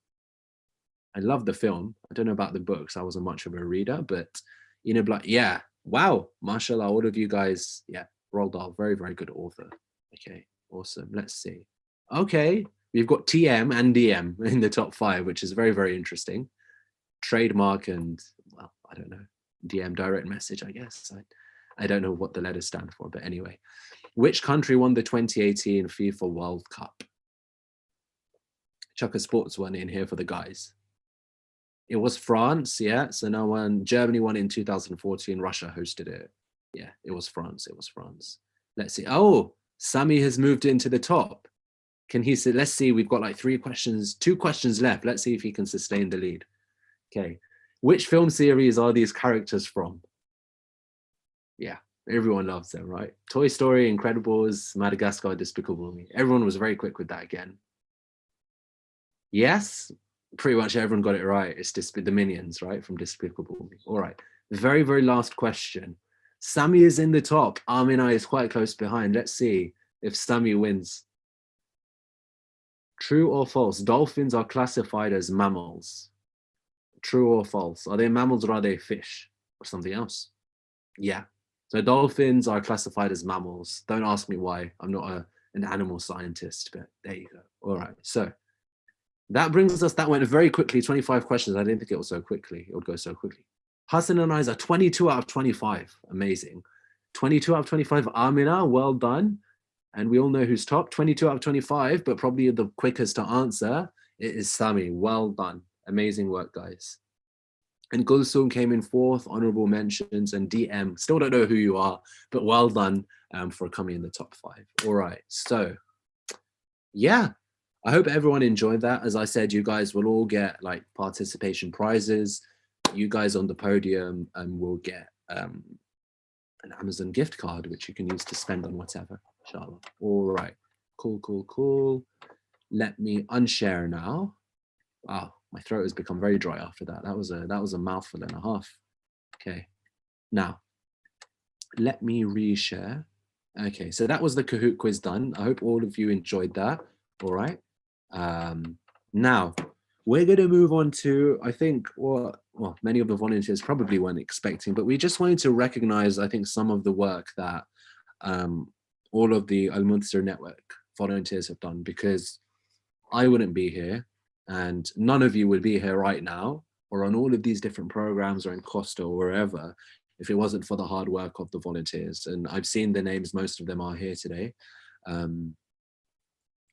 I love the film. I don't know about the books. I wasn't much of a reader, but you know, like, yeah, wow, mashallah, all of you guys, yeah, Roald Dahl, very, very good author. Okay, awesome. Let's see. Okay, we've got TM and DM in the top 5, which is very, very interesting. Trademark and, well, I don't know, DM, direct message, I guess. I don't know what the letters stand for, but anyway. Which country won the 2018 FIFA World Cup? Chuck a sports one in here for the guys. It was France, yeah. So no one, Germany won in 2014, Russia hosted it. Yeah, it was France, it was France. Let's see. Oh, Sami has moved into the top. Can he say, let's see, we've got like 2 questions left. Let's see if he can sustain the lead. Okay. Which film series are these characters from? Yeah, everyone loves them, right? Toy Story, Incredibles, Madagascar, Despicable Me. Everyone was very quick with that again. Yes, pretty much everyone got it right. It's the Minions, right? From Despicable Me. All right, the very, very last question. Sami is in the top. Amina is quite close behind. Let's see if Sami wins. True or false? Dolphins are classified as mammals. True or false? Are they mammals or are they fish or something else? Yeah. So dolphins are classified as mammals. Don't ask me why. I'm not an animal scientist, but there you go. All right. So that brings us, that went very quickly, 25 questions. I didn't think it was so quickly. It would go so quickly. Hussain and Aiz are 22 out of 25. Amazing. 22 out of 25. Amina, well done. And we all know who's top. 22 out of 25, but probably the quickest to answer. It is Sami. Well done. Amazing work, guys. And Gulsum came in 4th, honorable mentions, and DM. Still don't know who you are, but well done for coming in the top 5. All right. So, yeah. I hope everyone enjoyed that. As I said, you guys will all get like participation prizes. You guys on the podium will get an Amazon gift card, which you can use to spend on whatever, inshallah. All right, cool, cool, cool. Let me unshare now. Wow, my throat has become very dry after that. That was a mouthful and a half. Okay, now let me reshare. Okay, so that was the Kahoot quiz done. I hope all of you enjoyed that. All right. Now we're going to move on to, I think, well, many of the volunteers probably weren't expecting, but we just wanted to recognize, I think, some of the work that all of the Al-Muntazir Network volunteers have done, because I wouldn't be here and none of you would be here right now or on all of these different programs or in Costa or wherever if it wasn't for the hard work of the volunteers. And I've seen the names, most of them are here today.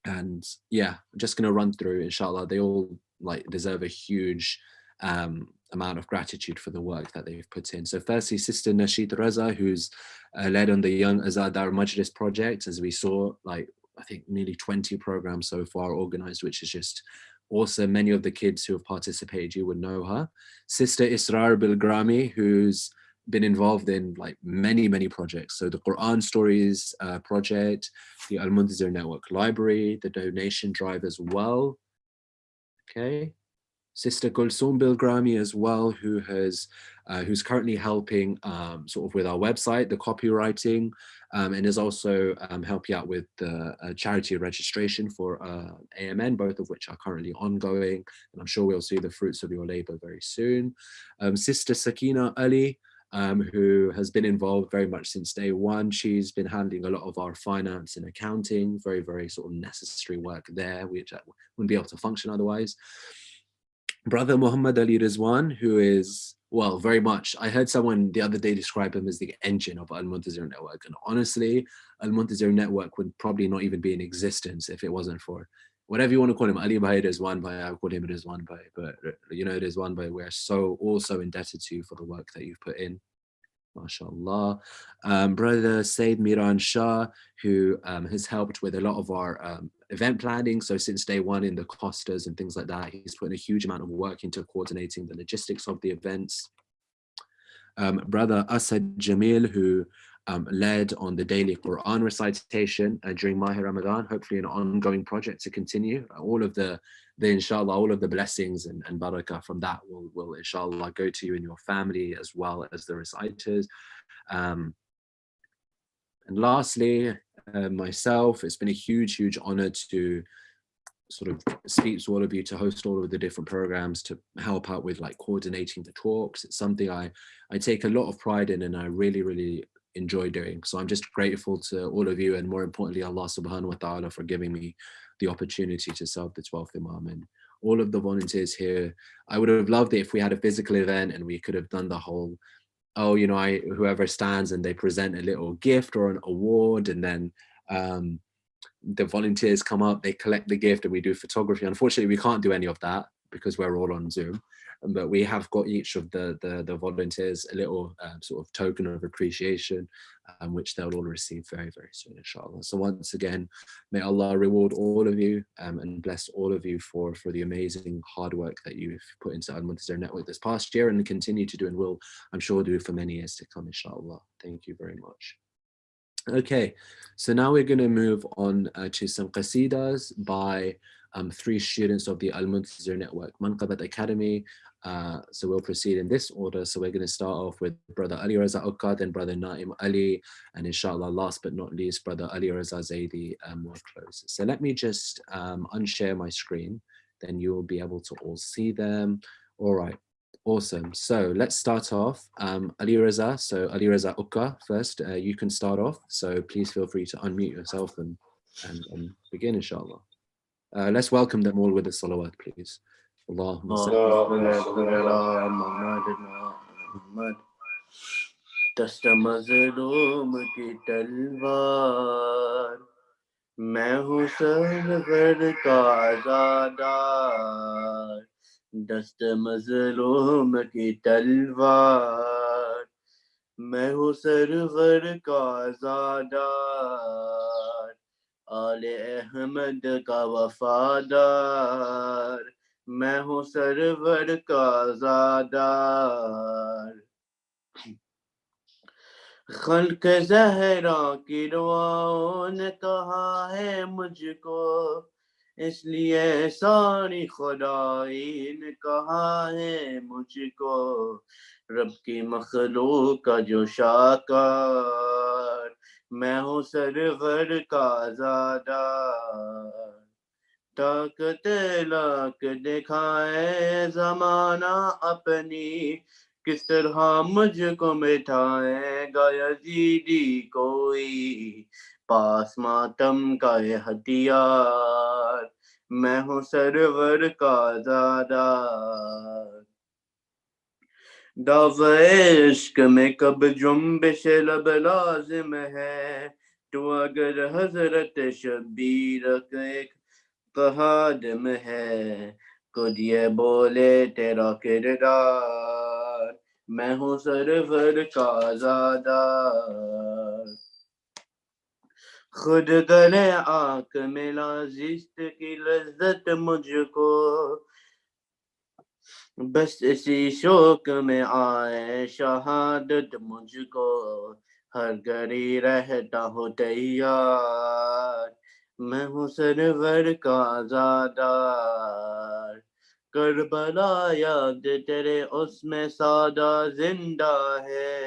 And yeah, I'm just going to run through, inshallah. They all like deserve a huge amount of gratitude for the work that they've put in. So firstly, Sister Nasheed Raza, who's led on the Young Azadar Majlis project, as we saw, like I think nearly 20 programs so far organized, which is just awesome. Many of the kids who have participated, you would know her. Sister Israr Bilgrami, who's been involved in like many projects. So the Quran Stories project, the Al-Muntazir Network Library, the donation drive as well. Okay. Sister Gulsum Bilgrami as well, who has who's currently helping sort of with our website, the copywriting, and is also helping out with the charity registration for AMN, both of which are currently ongoing. And I'm sure we'll see the fruits of your labor very soon. Sister Sakina Ali, who has been involved very much since day one. She's been handling a lot of our finance and accounting, very sort of necessary work there, which wouldn't be able to function otherwise. Brother Muhammad Ali Rizwan, who is, well, very much, I heard someone the other day describe him as the engine of Al-Muntazir Network. And honestly, Al-Muntazir Network would probably not even be in existence if it wasn't for, whatever you want to call him, Ali Bhai Rizwan Bhai, I call him Rizwan Bhai, but you know, Rizwan Bhai, we're so also indebted to you for the work that you've put in. MashaAllah. Brother Said Miran Shah, who has helped with a lot of our event planning. So since day one in the Qasidas and things like that, he's put in a huge amount of work into coordinating the logistics of the events. Brother Asad Jamil, who led on the daily Quran recitation during Mahi Ramadan, hopefully an ongoing project to continue. All of the inshallah, all of the blessings and barakah from that will inshallah go to you and your family as well as the reciters. And lastly, myself, it's been a huge honor to sort of speak to all of you, to host all of the different programs, to help out with like coordinating the talks. It's something I take a lot of pride in and I really enjoy doing. So I'm just grateful to all of you, and more importantly Allah subhanahu wa ta'ala for giving me the opportunity to serve the 12th Imam and all of the volunteers here. I would have loved it if we had a physical event and we could have done the whole, oh, you know, whoever stands and they present a little gift or an award, and then the volunteers come up, they collect the gift, and we do photography. Unfortunately, we can't do any of that because we're all on Zoom, but we have got each of the volunteers a little sort of token of appreciation, which they'll all receive very soon, inshallah. So once again, may Allah reward all of you and bless all of you for the amazing hard work that you've put into Al-Muntazir Network this past year and continue to do, and will, I'm sure, do for many years to come, inshallah. Thank you very much. Okay, so now we're going to move on to some Qasidas by 3 students of the Al-Muntazir Network, Manqabat Academy. So we'll proceed in this order. So we're going to start off with Brother Ali Raza Ukka, then Brother Naim Ali, and inshallah, last but not least, Brother Ali Raza Zaidi will close. So let me just unshare my screen, then you will be able to all see them. All right. Awesome. So let's start off. Ali Raza, so Ali Raza Ukka first, you can start off. So please feel free to unmute yourself and begin, inshallah. Let's welcome them all with the salawat, please. Allahumma salli. دست مظلوم کی تلوار میں ہوں سرور کا عزادار دست مظلوم کی تلوار میں ہوں سرور کا عزادار آل احمد کا وفادار میں ہوں سرور کا عزادار خلق زہرا کی دعاؤں نے کہا ہے مجھ کو اس لیے ساری خدائی نے کہا ہے مجھ کو رب کی مخلوق کا جو شاکار میں ہوں سرور کا عزادار طاقت لاکھ دکھائے زمانہ اپنی کس طرح مجھ کو مٹھائے گا یزیدی کوئی پاس ماتم کا یہ ہتھیار میں ہوں سرور کا عزادار دعوی عشق میں کب جنبش لب لازم ہے تو اگر حضرت شبیر کا ایک قہادم ہے خود یہ بولے تیرا کردار میں ہوں سرور کا عزادار خود گلے آنکھ ملا زشت کی لذت مجھ کو بس اسی شوق میں آئے شہادت مجھ کو ہر گھڑی رہتا ہوں تیار میں ہوں سرور کا عزادار کربلا یاد تیرے اس میں سادہ زندہ ہے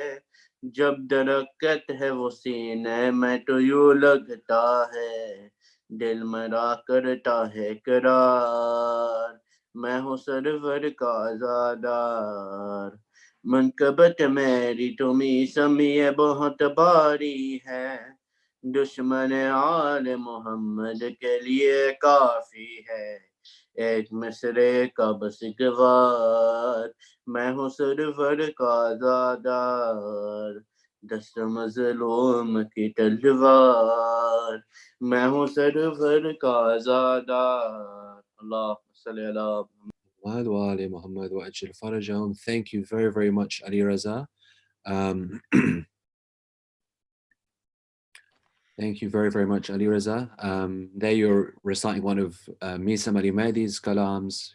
جب درکت ہے وہ سینے میں تو یوں لگتا ہے دل مرا کرتا ہے قرار میں ہوں سرور کا عزادار منقبت میری تمہیں سمیع بہت باری ہے دشمن آل محمد کے لیے کافی ہے ایک مصرے کا بس گوار میں ہوں سرور کا عزادار دست مظلوم کی تلوار میں ہوں سرور کا عزادار اللہ صلی اللہ Muhammad wa Ali Muhammad wa ajil farajahum. Thank you very much, Ali Raza. Thank you very, very much, Ali Reza. There you're reciting one of Misam Ali Mahdi's kalams,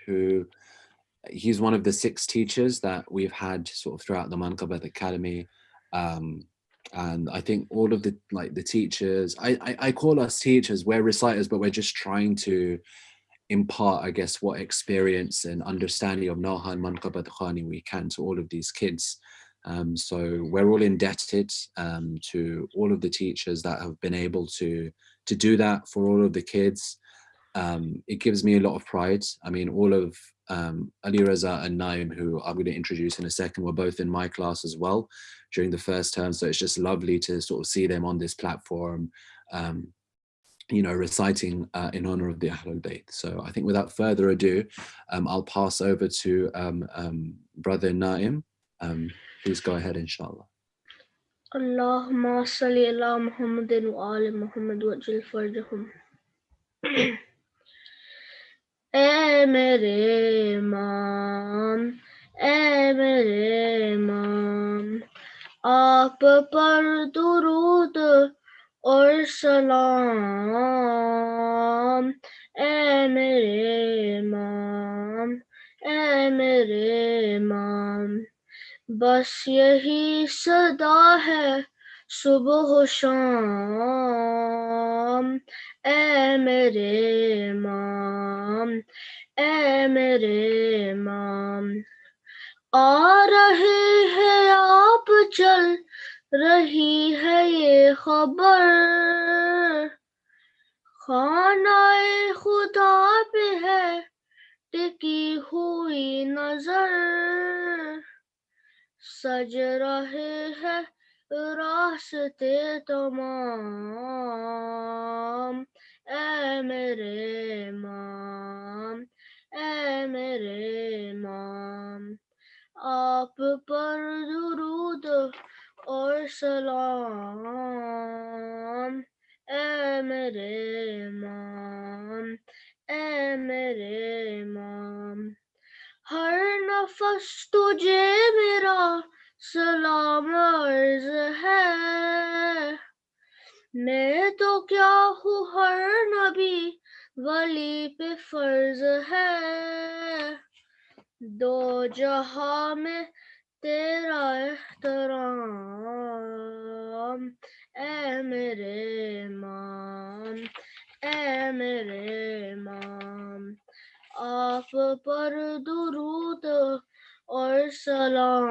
he's one of the 6 teachers that we've had sort of throughout the Manqabat Academy. And I think all of the teachers, I call us teachers, we're reciters, but we're just trying to impart, I guess, what experience and understanding of Naha and Manqabat Khani we can to all of these kids. So we're all indebted to all of the teachers that have been able to do that for all of the kids. It gives me a lot of pride. I mean, all of Ali Reza and Naim, who I'm going to introduce in a second, were both in my class as well during the first term. So it's just lovely to sort of see them on this platform, you know, reciting in honor of the Ahlul Bayt. So I think without further ado, I'll pass over to Brother Naim. Please go ahead, inshallah. Allahumma salli ala Muhammadin wa ali Muhammad wa ajil farjahum. اے میرے امام، اے میرے امام، آپ پر درود اور سلام. اے میرے امام، اے میرے امام، بس یہی صدا ہے صبح و شام. اے میرے امام، اے میرے امام، آ رہے ہیں آپ، چل رہی ہے یہ خبر، خانہ خدا پہ ہے ٹکی ہوئی نظر، سج رہے ہیں راستے تمام. اے میرے امام، اے میرے امام، آپ پر درود اور سلام. اے میرے امام، اے میرے امام، ہر نفس تجھے میرا سلام عرض ہے. میں تو کیا ہوں، ہر نبی ولی پہ فرض ہے. دو جہاں میں تیرا احترام. اے میرے امام، اے میرے امام، آپ پر درود اور سلام.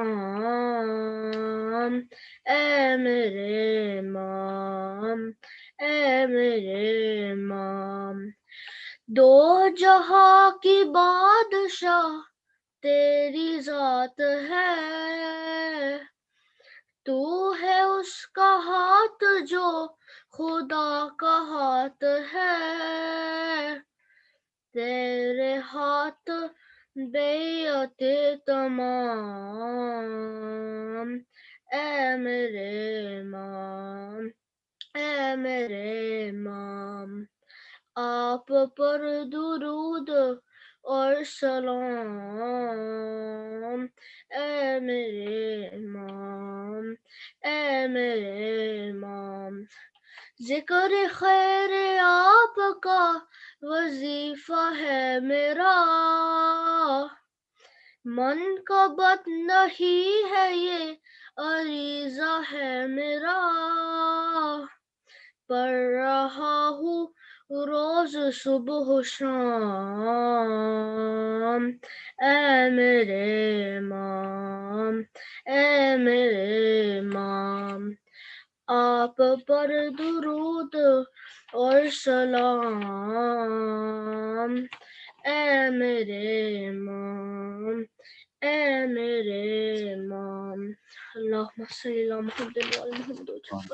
اے میرے امام، اے میرے امام، دو جہاں کی بادشاہ تیری ذات ہے. تو ہے اس کا ہاتھ جو خدا کا ہاتھ ہے. تیرے ہاتھ بیعت تمام. اے میرے امام، اے میرے امام، آپ پر درود اور سلام. اے میرے امام، اے میرے امام، ذکر خیر آپ کا وظیفہ ہے میرا. منقبت نہیں ہے یہ عریضہ ہے میرا. پڑھ رہا ہوں روز صبح و شام. اے میرے امام، اے میرے امام، آپ پر درود اور سلام. اے میرے امام، اے میرے امام، اللہم صلی علی محمد و علی محمد.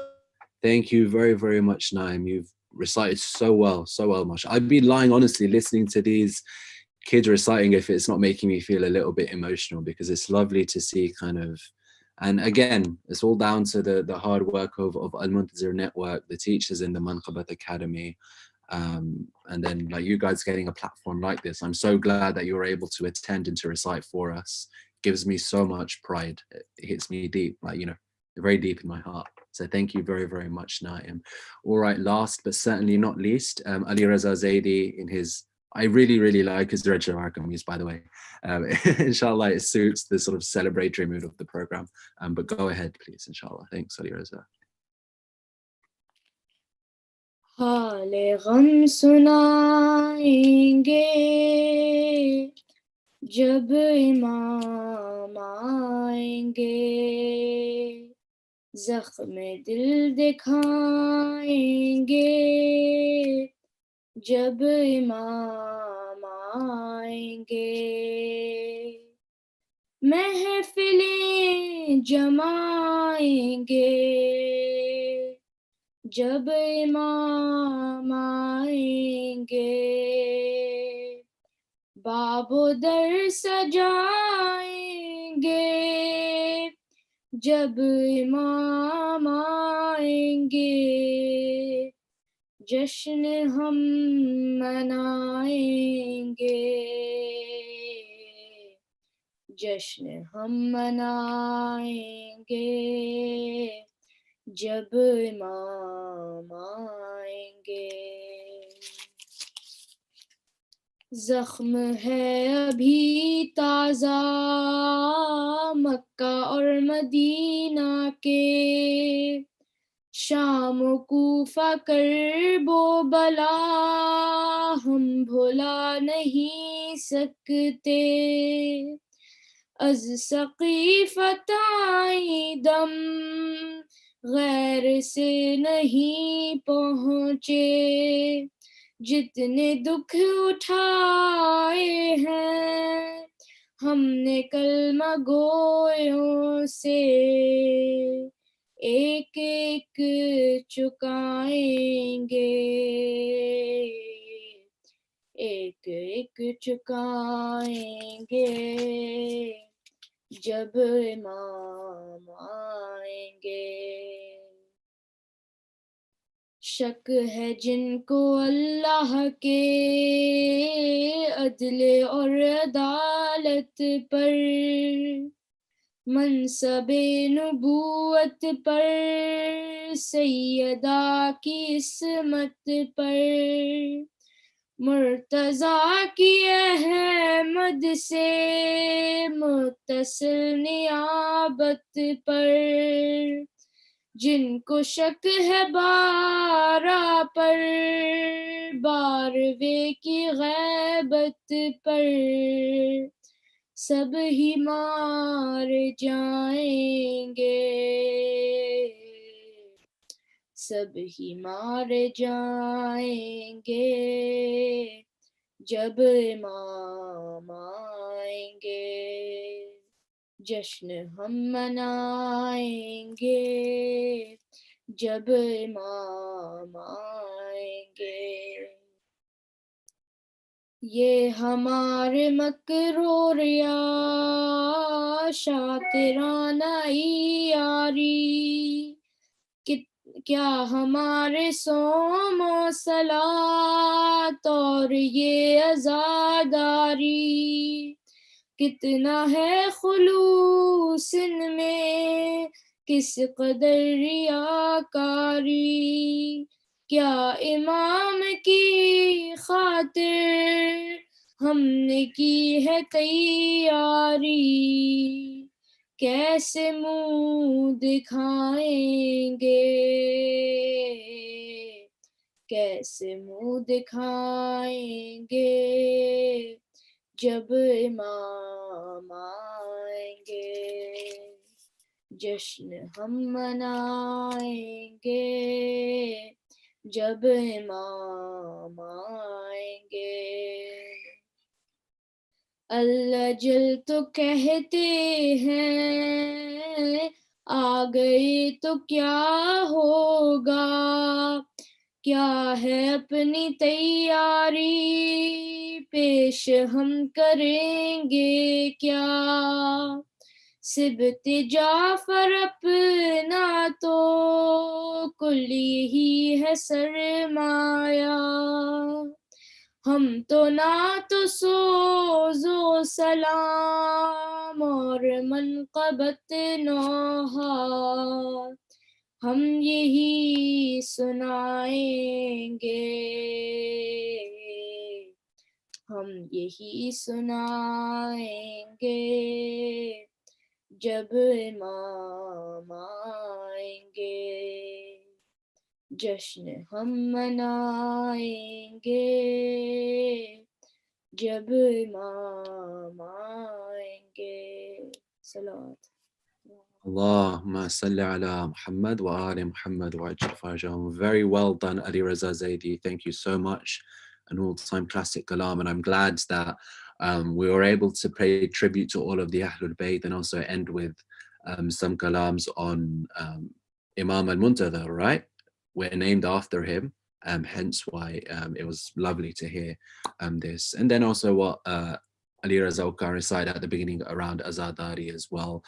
Thank you very, very much, Naim. You've recited so well, much. I'd be lying, honestly, listening to these kids reciting if it's not making me feel a little bit emotional, because it's lovely to see kind of, and again, it's all down to the hard work of Al-Muntazir Network, the teachers in the Manqabat Academy, and then like you guys getting a platform like this. I'm so glad that you were able to attend and to recite for us, gives me so much pride. It hits me deep, like, you know, very deep in my heart. So thank you very, very much, Naim. All right, last but certainly not least, Ali Reza Zaidi in his, I really, really like his Rajab Arkamis, by the way. Inshallah, it suits the sort of celebratory mood of the program. But go ahead, please, inshallah. Thanks, Ali Reza. حال غم سنائیں گے جب امام آئیں گے زخم دل دکھائیں گے جب امام آئیں گے محفلیں جمائیں گے جب امام آئیں گے باب و در سجائیں گے جب امام آئیں گے جشن ہم منائیں گے جشن ہم منائیں گے جب امام آئیں گے زخم ہے ابھی تازہ مکہ اور مدینہ کے شام و کوفہ کرب و بلا ہم بھلا نہیں سکتے از سقیفۃ آئیں دم غیر سے نہیں پہنچے جتنے دکھ اٹھائے ہیں ہم نے کلمہ گویوں سے ایک ایک چکائیں گے ایک ایک چکائیں گے جب امام آئیں گے شک ہے جن کو اللہ کے عدل اور عدالت پر منصب نبوت پر سیدہ کی عصمت پر مرتضیٰ کی احمد سے متصل نیابت پر جن کو شک ہے بارہ پر باروے کی غیبت پر سب ہی مار جائیں گے سب ہی مار جائیں گے جب امام آئیں گے جشن ہم منائیں گے جب امام آئیں گے یہ ہمارے مکرور یا شاطرانہ یاری کیا ہمارے صوم و صلاۃ اور یہ عزاداری کتنا ہے خلوص ان میں کس قدر ریاکاری کیا امام کی خاطر ہم نے کی ہے تیاری کیسے منہ دکھائیں گے کیسے منہ دکھائیں گے جب امام آئیں گے جشن ہم منائیں گے جب امام آئیں گے اللہ جل تو کہتے ہیں آ گئے تو کیا ہوگا کیا ہے اپنی تیاری پیش ہم کریں گے کیا سبت جعفر اپنا تو کل ہی ہے سرمایہ हम तो नात सोज़ो सलाम और मनक़बत नौहार हम यही सुनाएंगे, हम यही सुनाएंगे जब इमाम आएंगे, जश्न हम मनाएंगे जब इमाम आएंगे। सलावत। Allahumma salli ala Muhammad wa ali Muhammad wa ajil farajahum. Very well done, Ali Raza Zaidi. Thank you so much. An all-time classic kalam, and I'm glad that we were able to pay tribute to all of the Ahlul Bayt and also end with some kalams on Imam Al-Muntazir, right? We're named after him, hence why it was lovely to hear this. And then also what Ali Raza recited at the beginning around Azadari as well.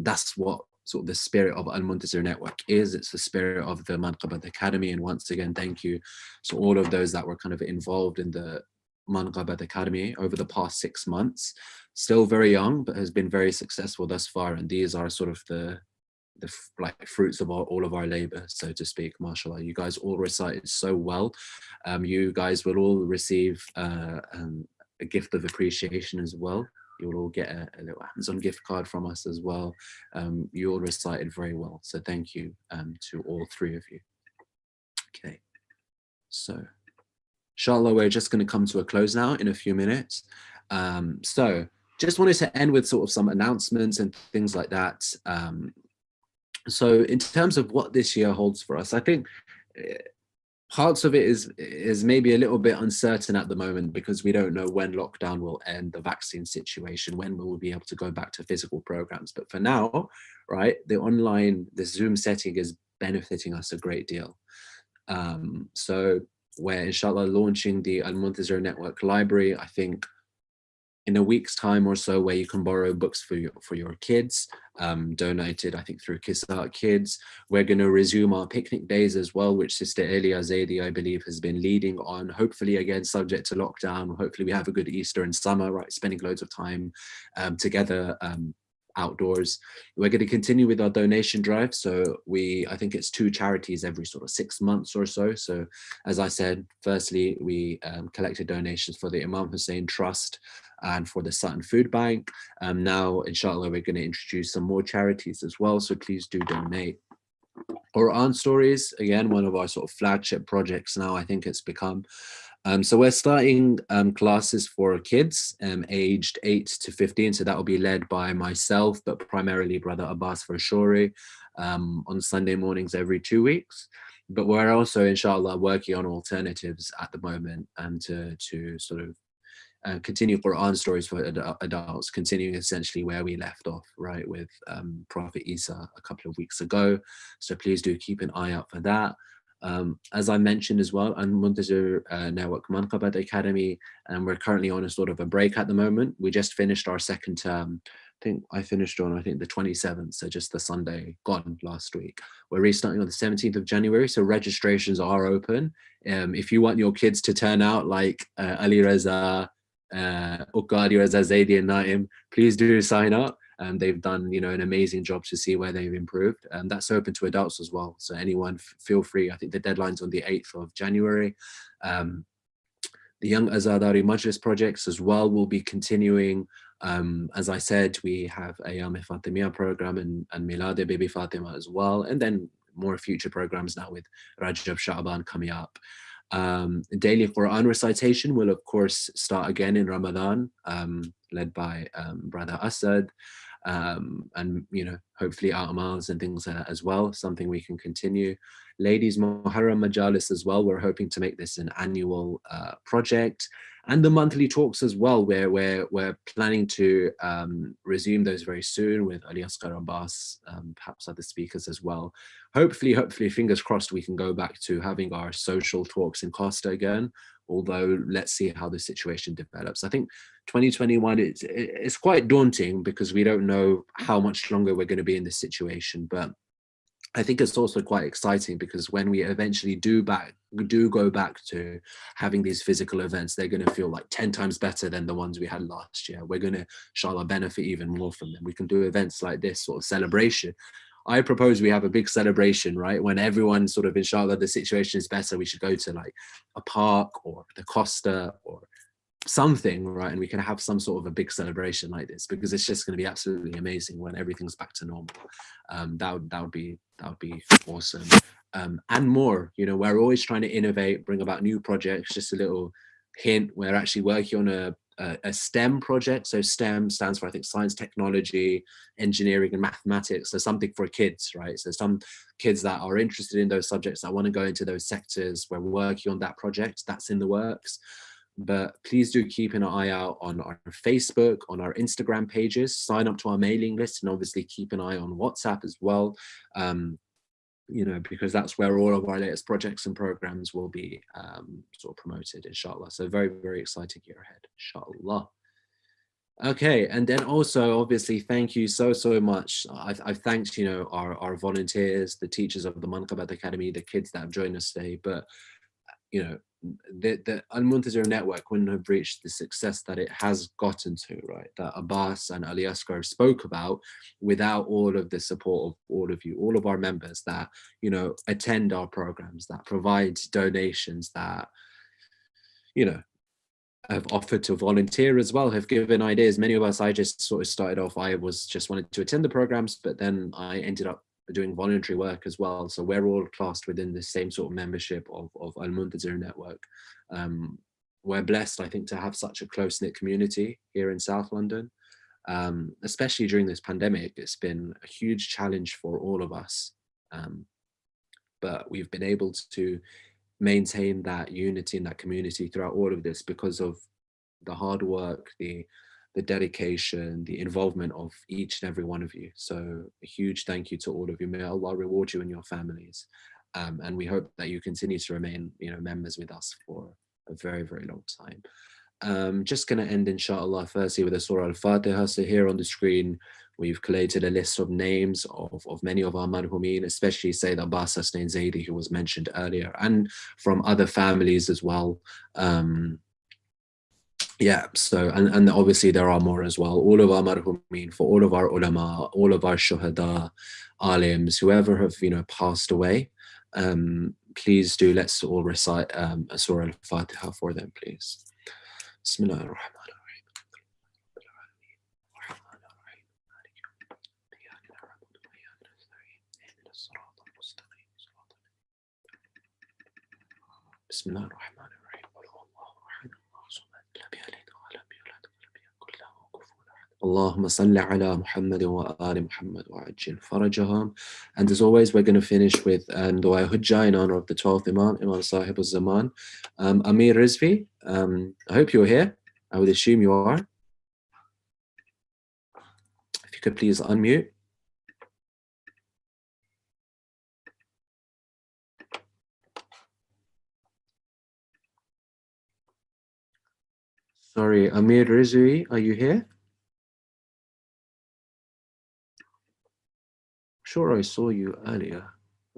That's what sort of the spirit of Al-Muntazir Network is. It's the spirit of the Manqabat Academy. And once again, thank you to all of those that were kind of involved in the Manqabat Academy over the past 6 months. Still very young, but has been very successful thus far. And these are sort of the like fruits of all of our labor, so to speak. MashaAllah, you guys all recited so well. You guys will all receive a gift of appreciation as well. You'll all get a little hands-on gift card from us as well. You all recited very well, so thank you to all three of you. Okay, so inshallah, we're just going to come to a close now in a few minutes. So just wanted to end with sort of some announcements and things like that. So in terms of what this year holds for us, I think parts of it is maybe a little bit uncertain at the moment because we don't know when lockdown will end, the vaccine situation, when we'll be able to go back to physical programs. But for now, right, the Zoom setting is benefiting us a great deal. So we're inshallah launching the Al-Muntazir Network library, I think in a week's time or so, where you can borrow books for your kids, donated, I think, through Kisat Kids. We're going to resume our picnic days as well, which Sister Elia Zaidi, I believe, has been leading on. Hopefully, again, subject to lockdown. Hopefully, we have a good Easter and summer, right? Spending loads of time together outdoors. We're going to continue with our donation drive. So I think it's 2 charities every sort of 6 months or so. So as I said, firstly, we collected donations for the Imam Hussain Trust and for the Sutton Food Bank. Now, inshallah, we're going to introduce some more charities as well. So please do donate. Quran Stories, again, one of our sort of flagship projects now, I think it's become. So we're starting classes for kids aged 8 to 15. So that will be led by myself, but primarily Brother Abbas Vershori on Sunday mornings every 2 weeks. But we're also, inshallah, working on alternatives at the moment to sort of continue Quran Stories for adults, continuing essentially where we left off, right, with Prophet Isa a couple of weeks ago. So please do keep an eye out for that. As I mentioned as well, Al-Muntazir Network Manqabat Academy, and we're currently on a sort of a break at the moment. We just finished our second term. I think I finished on, the 27th, so just the Sunday gone last week. We're restarting on the 17th of January, so registrations are open. If you want your kids to turn out like Ali Reza, Ali Reza Zaidi and Naim, please do sign up. They've done, an amazing job to see where they've improved. That's open to adults as well. So anyone, feel free. I think the deadline's on the 8th of January. The Young Azadari Majlis projects as well will be continuing. As I said, we have a Ayam Fatimiyya program and Milad Baby Fatima as well. And then more future programs now with Rajab Sha'ban coming up. Daily Quran recitation will, of course, start again in Ramadan, led by Brother Asad, and hopefully Mammals and things like that as well, something we can continue. Ladies Muharram Majalis as well, we're hoping to make this an annual project. And the monthly talks as well, where we're planning to resume those very soon with Ali Asghar Abbas, perhaps other speakers as well. Hopefully, fingers crossed, we can go back to having our social talks in Costa again, although let's see how the situation develops. I think 2021 it's quite daunting because we don't know how much longer we're going to be in this situation, but I think it's also quite exciting because when we eventually do do go back to having these physical events, they're going to feel like 10 times better than the ones we had last year. We're going to, inshallah, benefit even more from them. We can do events like this sort of celebration. I propose we have a big celebration, right? When everyone sort of, inshallah, the situation is better, we should go to like a park or the Costa or something, right? And we can have some sort of a big celebration like this, because it's just going to be absolutely amazing when everything's back to normal. That would be awesome. And more, you know, we're always trying to innovate, bring about new projects. Just a little hint, we're actually working on a STEM project. So STEM stands for, I think, science, technology, engineering, and mathematics. So something for kids, right? So some kids that are interested in those subjects, that want to go into those sectors, we're working on that project. That's in the works. But please do keep an eye out on our Facebook, on our Instagram pages, sign up to our mailing list, and obviously keep an eye on WhatsApp as well. You know, because that's where all of our latest projects and programs will be sort of promoted, inshallah. So very, very exciting year ahead, inshallah. Okay, and then also, obviously, thank you so much. I've thanked, you know, our volunteers, the teachers of the Manqabat Academy, the kids that have joined us today, but, you know, the Al-Muntazir Network wouldn't have reached the success that it has gotten to, right, that Abbas and Ali Asghar spoke about, without all of the support of all of you, all of our members that, you know, attend our programs, that provide donations, that, you know, have offered to volunteer as well, have given ideas. Many of us, I just sort of started off, I was just wanted to attend the programs, but then I ended up doing voluntary work as well. So we're all classed within the same sort of membership of Al-Muntazir Network. We're blessed, I think, to have such a close-knit community here in South London. Especially during this pandemic, it's been a huge challenge for all of us. But we've been able to maintain that unity in that community throughout all of this because of the hard work, the dedication, the involvement of each and every one of you. So a huge thank you to all of you. May Allah reward you and your families. And we hope that you continue to remain, you know, members with us for a very, very long time. Just going to end, inshallah, firstly with a Surah Al-Fatiha. So here on the screen, we've collated a list of names of many of our marhumeen, especially Sayyid Abbas Hussain Zaidi, who was mentioned earlier, and from other families as well. Yeah, so, and obviously there are more as well. All of our marhumeen, for all of our ulama, all of our shuhada, alims, whoever have, you know, passed away, please do, let's all recite a Surah Al-Fatiha for them, please. Bismillah ar-Rahman. Bismillah ar-Rahman ar-Rahim. Allahumma salli ala Muhammad wa ali Muhammad wa ajil farajahum. And as always, we're going to finish with Dua Hujjah in honor of the 12th Imam, Imam Sahib al-Zaman. Amir Rizvi, I hope you're here. I would assume you are. If you could please unmute. Sorry, Amir Rizvi, are you here? Sure, I saw you earlier.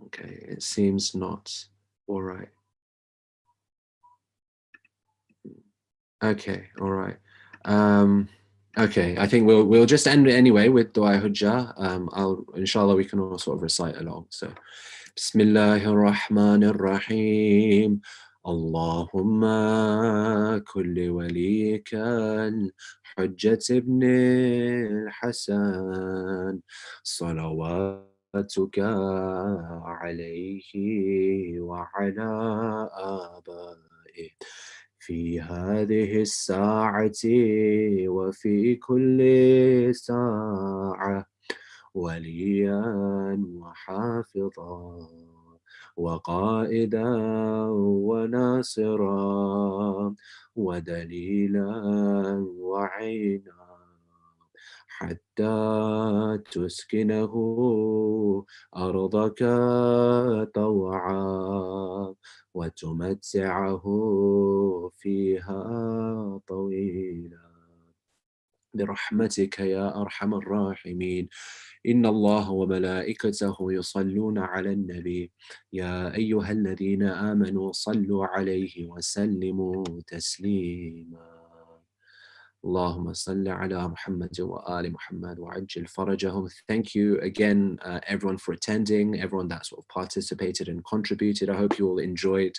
Okay, it seems not. All right. Okay, all right. Okay, I think we'll just end it anyway with Dua Hujjah. Inshallah, we can all sort of recite along. So, Bismillahir Rahmanir Rahim. Allahumma kulli walika Hujjat ibn al-Hasan salawatuka alayhi wa ala abaih في هذه الساعة وفي كل ساعة وليا وحافظا وقائدا وناصرا ودليلا وعينا حتى تسكنه أرضك طوعا وتمتعه فيها طويلا برحمتك يا أرحم الراحمين إن الله وملائكته يصلون على النبي يا أيها الذين آمنوا صلوا عليه وسلموا تسليما اللهم صل على محمد وآل Muhammad وعجل فرجهم. Thank you again, everyone, for attending, everyone that sort of participated and contributed. I hope you all enjoyed.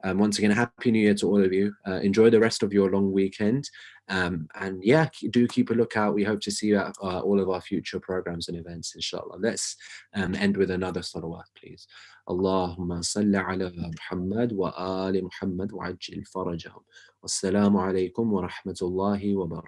Once again, Happy New Year to all of you. Enjoy the rest of your long weekend. And yeah, do keep a lookout. We hope to see you at all of our future programs and events, inshallah. Let's end with another salawat, please. Allahumma salli ala Muhammad wa ali Muhammad wa ajil farajahum. Wassalamu alaykum wa rahmatullahi wa barakatuh.